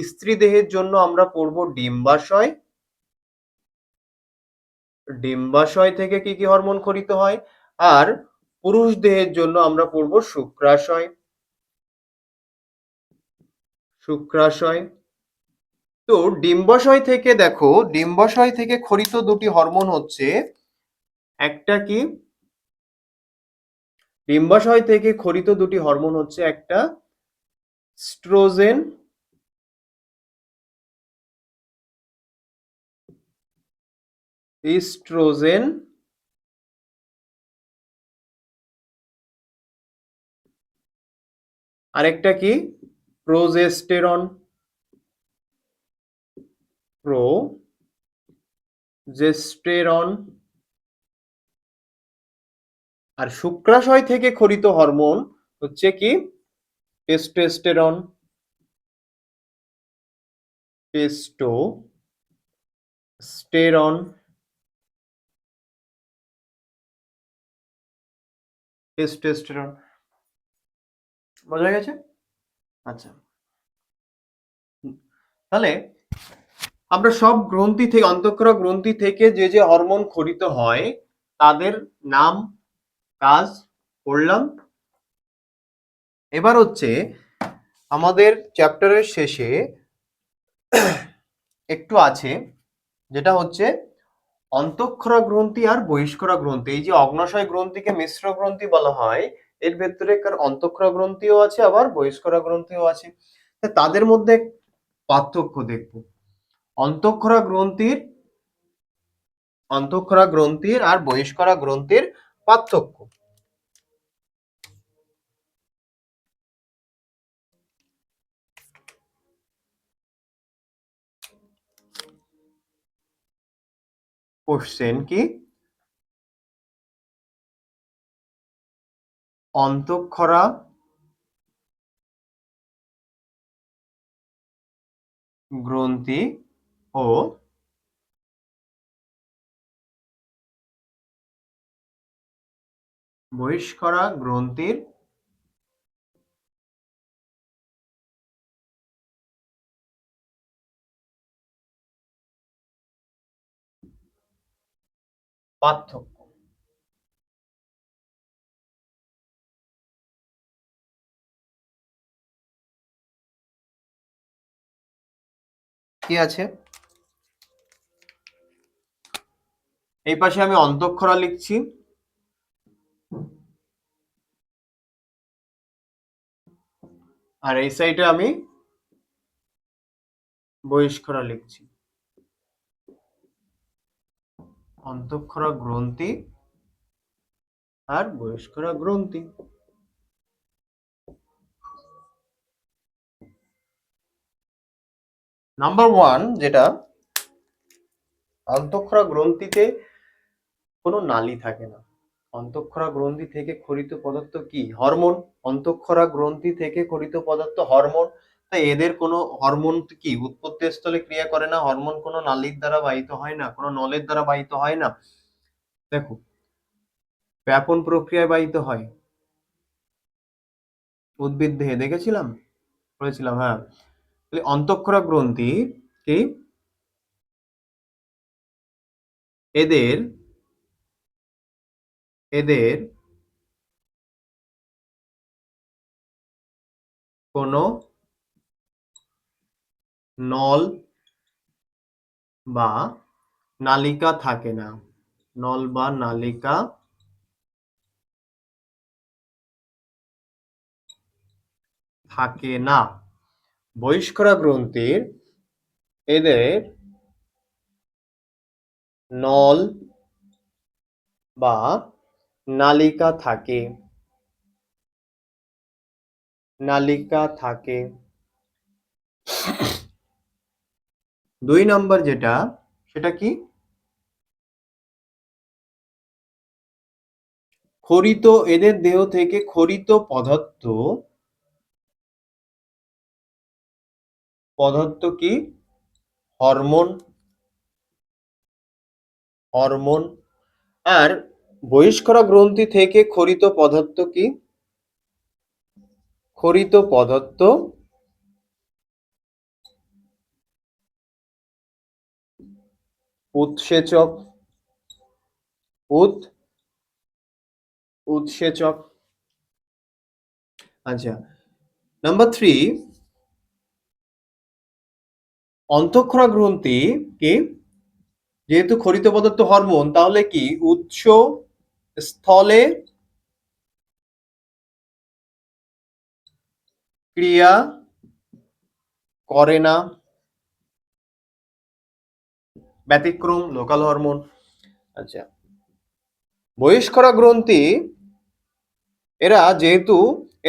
স্ত্রী দেহের জন্য আমরা পড়বো ডিম্বাশয়। ডিম্বাশয় থেকে কি কি হরমোন ক্ষরিত হয়, আর পুরুষ দেহের জন্য আমরা পড়বো শুক্রাশয়। শুক্রাশয়। তো ডিম্বাশয় থেকে দেখো, ডিম্বাশয় থেকে ক্ষরিত দুটি হরমোন হচ্ছে, একটা কি, ডিম্বাশয় থেকে ক্ষরিত দুটি হরমোন হচ্ছে একটা স্ট্রোজেন, ইস্ট্রোজেন, আরেকটা কি প্রোজেস্টেরন। প্রোজেস্টেরন। আর শুক্রাশয় থেকে ক্ষরিত হরমোন হচ্ছে কি টেস্টোস্টেরন। টেস্টোস্টেরন। টেস্টোস্টেরন। বোঝা গেছে? আচ্ছা, তাহলে আমরা সব গ্রন্থি থেকে, অন্তঃক্ষরা গ্রন্থি থেকে যে যে হরমোন ক্ষরিত হয় তাদের নাম, কাজ করলাম। এবার হচ্ছে আমাদের চ্যাপ্টারের শেষে একটু আছে, যেটা হচ্ছে অন্তঃক্ষরা গ্রন্থি আর বহিষ্করা গ্রন্থি। এই যে অগ্ন্যাশয় গ্রন্থিকে মিশ্র গ্রন্থি বলা হয়, এর ভেতরে অন্তঃক্ষরা গ্রন্থিও আছে আবার বহিষ্করা গ্রন্থিও আছে। তাদের মধ্যে পার্থক্য দেখব। অন্তঃক্ষরা গ্রন্থির অন্তঃক্ষরা গ্রন্থির আর বহিষ্করা গ্রন্থির পার্থক্য। কোশ্চেন কি, অন্তঃক্ষরা গ্রন্থি ও বহিষ্করা গ্রন্থির পার্থক্য। কি আছে, এই পাশে আমি অন্তঃক্ষরা লিখছি, আর এই সাইডে আমি বহিষ্করা লিখছি। অন্তঃক্ষরা গ্রন্থি আর বহিষ্করা গ্রন্থি। নাম্বার ওয়ান, যেটা অন্তঃক্ষরা গ্রন্থিতে কোনো নালী থাকে না। অন্তঃক্ষরা গ্রন্থি থেকে ক্ষরিত পদার্থ কি? হরমোন। অন্তঃক্ষরা গ্রন্থি থেকে ক্ষরিত পদার্থ হরমোন। তাই এদের কোনো হরমোন কি উৎপত্তি স্থলে ক্রিয়া করে না, হরমোন কোনো নালীর দ্বারা বাহিত হয় না, কোনো নলের দ্বারা বাহিত হয় না। দেখো, ব্যাপন প্রক্রিয়ায় বাহিত হয় উদ্ভিদ দেহে, দেখেছিলাম, পড়েছিলাম, হ্যাঁ। অন্তঃক্ষরা গ্রন্থি কি এদের এদের কোনো নল বা নালিকা থাকে না, নল বা নালিকা থাকে না। বহিষ্করা গ্রন্থির এদের নল বা নালিকা থাকে, নালিকা থাকে। 2 নম্বর যেটা, সেটা কি? ক্ষরিত, এদের দেহ থেকে ক্ষরিত পদার্থ, পদার্থ কি? Hormone, hormone. আর বহিষ্করা গ্রন্থি থেকে ক্ষরিত পদার্থ কি? ক্ষরিত পদার্থ উৎসেচক, উৎসেচক। আচ্ছা, নাম্বার 3, অন্তঃক্ষরা গ্রন্থি কি, যেহেতু ক্ষরিত পদার্থ হরমোন, তাহলে কি উৎস স্থলে ক্রিয়া করে না, ব্যতিক্রম লোকাল হরমোন। আচ্ছা, বহিষ্করা গ্রন্থি এরা যেহেতু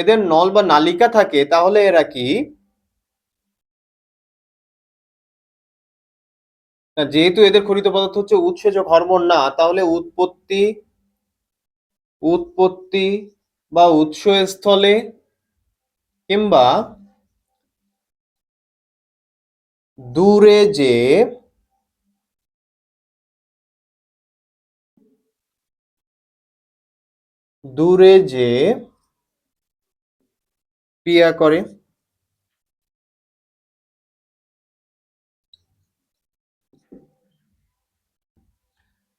এদের নল বা নালিকা থাকে, তাহলে এরা কি, যেহেতু এদের ক্ষরিত পদার্থ হচ্ছে উৎসেচক হরমোন না, তাহলে উৎপত্তি, উৎপত্তি বা উৎসস্থলে কিংবা দূরে যে দূরে যে ক্রিয়া করে।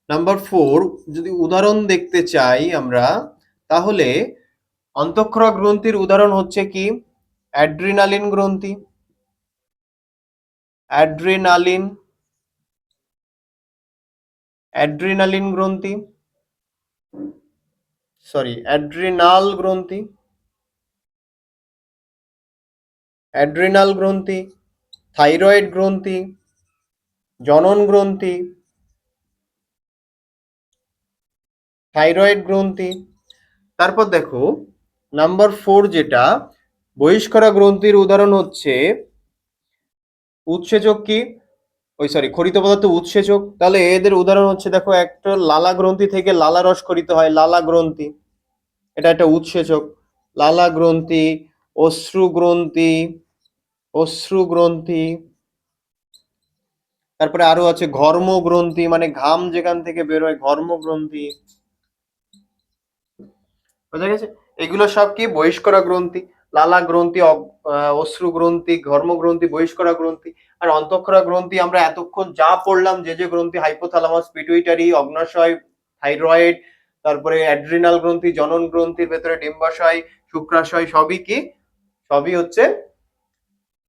নাম্বার 4, যদি উদাহরণ দেখতে চাই আমরা, তাহলে অন্তঃক্ষরা গ্রন্থির উদাহরণ হচ্ছে কি? অ্যাড্রিনালিন গ্রন্থি, অ্যাড্রিনালিন, অ্যাড্রিনালিন গ্রন্থি, সরি অ্যাড্রিনাল গ্রন্থি, অ্যাড্রিনাল গ্রন্থি, থাইরয়েড গ্রন্থি, জনন গ্রন্থি, থাইরয়েড গ্রন্থি। তারপর দেখো নাম্বার 4 যেটা, বহিষ্করা গ্রন্থির উদাহরণ হচ্ছে উৎসেচক কি, ওই সরি ক্ষরিত পদার্থ উৎসেচক। তাহলে এদের উদাহরণ হচ্ছে, দেখো, একটা লালা গ্রন্থি থেকে লালা রস ক্ষরিত হয়, লালা গ্রন্থি, এটা একটা উৎসেচক। লালা গ্রন্থি, অশ্রু গ্রন্থি, অশ্রু গ্রন্থি। তারপরে আরো আছে ঘর্ম গ্রন্থি, মানে ঘাম যেখান থেকে বের হয়, ঘর্ম গ্রন্থি। বোঝা গেছে? এগুলো সব কি বহিষ্করা গ্রন্থি। লালা গ্রন্থি, অশ্রু গ্রন্থি, ঘর্ম গ্রন্থি, বহিষ্করা গ্রন্থি। আর অন্তঃক্ষরা গ্রন্থি আমরা এতক্ষণ যা পড়লাম, যে যে গ্রন্থি, হাইপোথ্যালামাস, পিটুইটারি, অগ্ন্যাশয়, থাইরয়েড, তারপরে অ্যাড্রিনাল গ্রন্থি, জনন গ্রন্থির ভেতরে ডিম্বাশয়, শুক্রাশয়, সবই কি, সবই হচ্ছে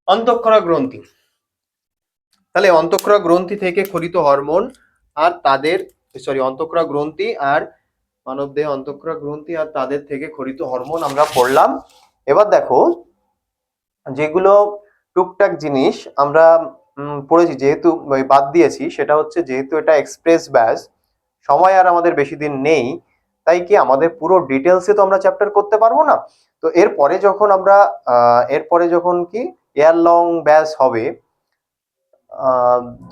অন্তঃক্ষরা গ্রন্থি। তাহলে অন্তঃক্ষরা গ্রন্থি থেকে ক্ষরিত হরমোন আর তাদের, সরি অন্তঃক্ষরা গ্রন্থি আর মানবদেহে অন্তঃক্ষরা গ্রন্থি আর তাদের থেকে ক্ষরিত হরমোন আমরা পড়লাম। এবার দেখো, যেগুলো টুকটাক জিনিস আমরা পড়েছি, যেহেতু বাদ দিয়েছি, সেটা হচ্ছে যেহেতু এটা এক্সপ্রেস ব্যাচ, সময় আর আমাদের বেশি দিন নেই, তাই কি আমাদের পুরো ডিটেলসে তো আমরা চ্যাপ্টার করতে পারবো না। তো এরপরে যখন আমরা এরপরে যখন কি ইয়ার লং ব্যাচ হবে,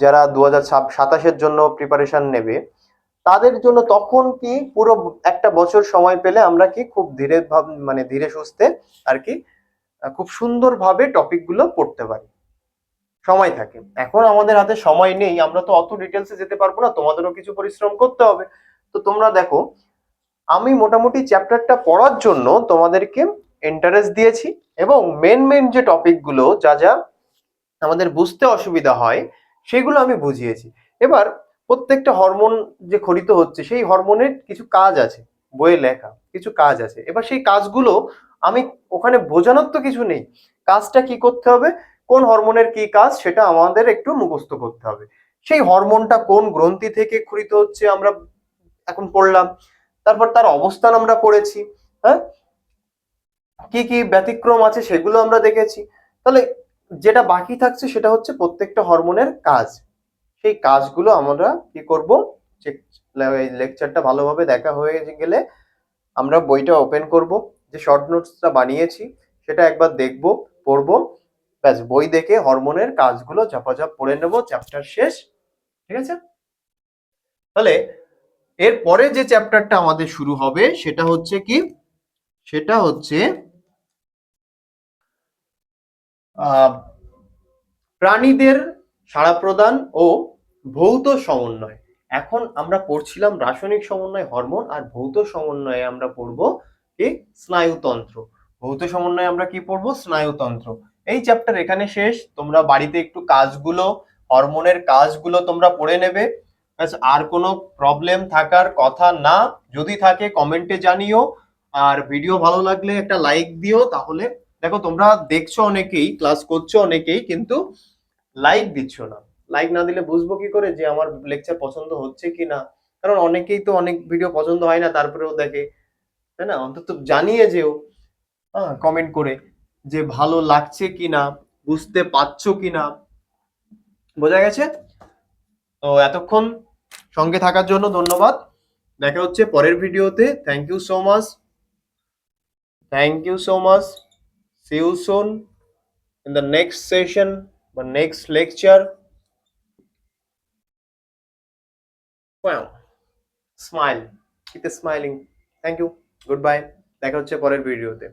যারা 2027-এর জন্য প্রিপারেশন নেবে, তাদের জন্য তখন কি পুরো একটা বছর সময় পেলে আমরা কি খুব মানে ধীরে সুস্থে আর কি খুব সুন্দরভাবে টপিক গুলো পড়তে পারি, সময় থাকে। এখন আমাদের হাতে সময় নেই, আমরা তো অত ডিটেলসে যেতে পারবো না, তোমাদেরও কিছু পরিশ্রম করতে হবে। তো তোমরা দেখো, আমি মোটামুটি চ্যাপ্টারটা পড়ার জন্য তোমাদেরকে ইন্টারেস্ট দিয়েছি, এবং মেন মেন যে টপিক গুলো যা যা আমাদের বুঝতে অসুবিধা হয় সেগুলো আমি বুঝিয়েছি। এবার প্রত্যেকটা হরমোন যে খরিত হচ্ছে সেই হরমোনের কিছু কাজ আছে, বইয়ে লেখা কিছু কাজ আছে। এবার সেই কাজগুলো আমি ওখানে বোঝানোর তো কিছু নেই, কাজটা কি করতে হবে, কোন হরমোনের কি কাজ সেটা আমাদের একটু মুখস্থ করতে হবে। সেই হরমোনটা কোন গ্রন্থি থেকে খরিত হচ্ছে আমরা এখন পড়লাম, তারপর তার অবস্থান আমরা পড়েছি, হ্যাঁ, কি কি ব্যতিক্রম আছে সেগুলো আমরা দেখেছি। তাহলে যেটা বাকি থাকছে সেটা হচ্ছে প্রত্যেকটা হরমোনের কাজ। সেই কাজগুলো আমরা কি করব, এই লেকচারটা ভালোভাবে দেখা হয়ে গেলে আমরা বইটা ওপেন করব, যে শর্ট নোটসটা বানিয়েছি সেটা একবার দেখব, পড়বো, ব্যাস বই দেখে হরমোনের কাজগুলো ঝপাঝপ পড়ে নেব, চ্যাপ্টার শেষ। ঠিক আছে? তাহলে এর পরে যে চ্যাপ্টারটা আমাদের শুরু হবে সেটা হচ্ছে কি, সেটা হচ্ছে আহ প্রাণীদের সাড়া প্রদান ও ভৌত সমন্বয়। এখন আমরা পড়ছিলাম রাসায়নিক সমন্বয় হরমোন, আর ভৌত সমন্বয়ে আমরা পড়বো কি, স্নায়ুতন্ত্র। ভৌত সমন্বয়ে আমরা কি পড়বো, স্নায়ুতন্ত্র। এই চ্যাপ্টার এখানে শেষ। তোমরা বাড়িতে একটু কাজগুলো, হরমোনের কাজগুলো তোমরা পড়ে নেবে, ব্যাস। আর কোনো প্রবলেম থাকার কথা না, যদি থাকে কমেন্টে জানিও। আর ভিডিও ভালো লাগলে একটা লাইক দিও। তাহলে দেখো, তোমরা দেখছো অনেকেই, ক্লাস করছো অনেকেই, কিন্তু লাইক দিচ্ছ না। লাইক না দিলে বুঝবো কি করে যে আমার লেকচার পছন্দ হচ্ছে কি না? কারণ অনেকেই তো অনেক ভিডিও পছন্দ হয় না তারপরেও দেখে, তাই না? অন্তত জানিয়ে যেও, হ্যাঁ, কমেন্ট করে, যে ভালো লাগছে কি না, বুঝতে পারছো কি না। বোঝা গেছে? তো এতক্ষণ সঙ্গে থাকার জন্য ধন্যবাদ। দেখা হচ্ছে পরের ভিডিওতে। Thank you so much, thank you so much. See you soon in the next session বা next lecture. Wow. Smile, keep smiling. Thank you, good bye. দেখা হচ্ছে পরের ভিডিওতে।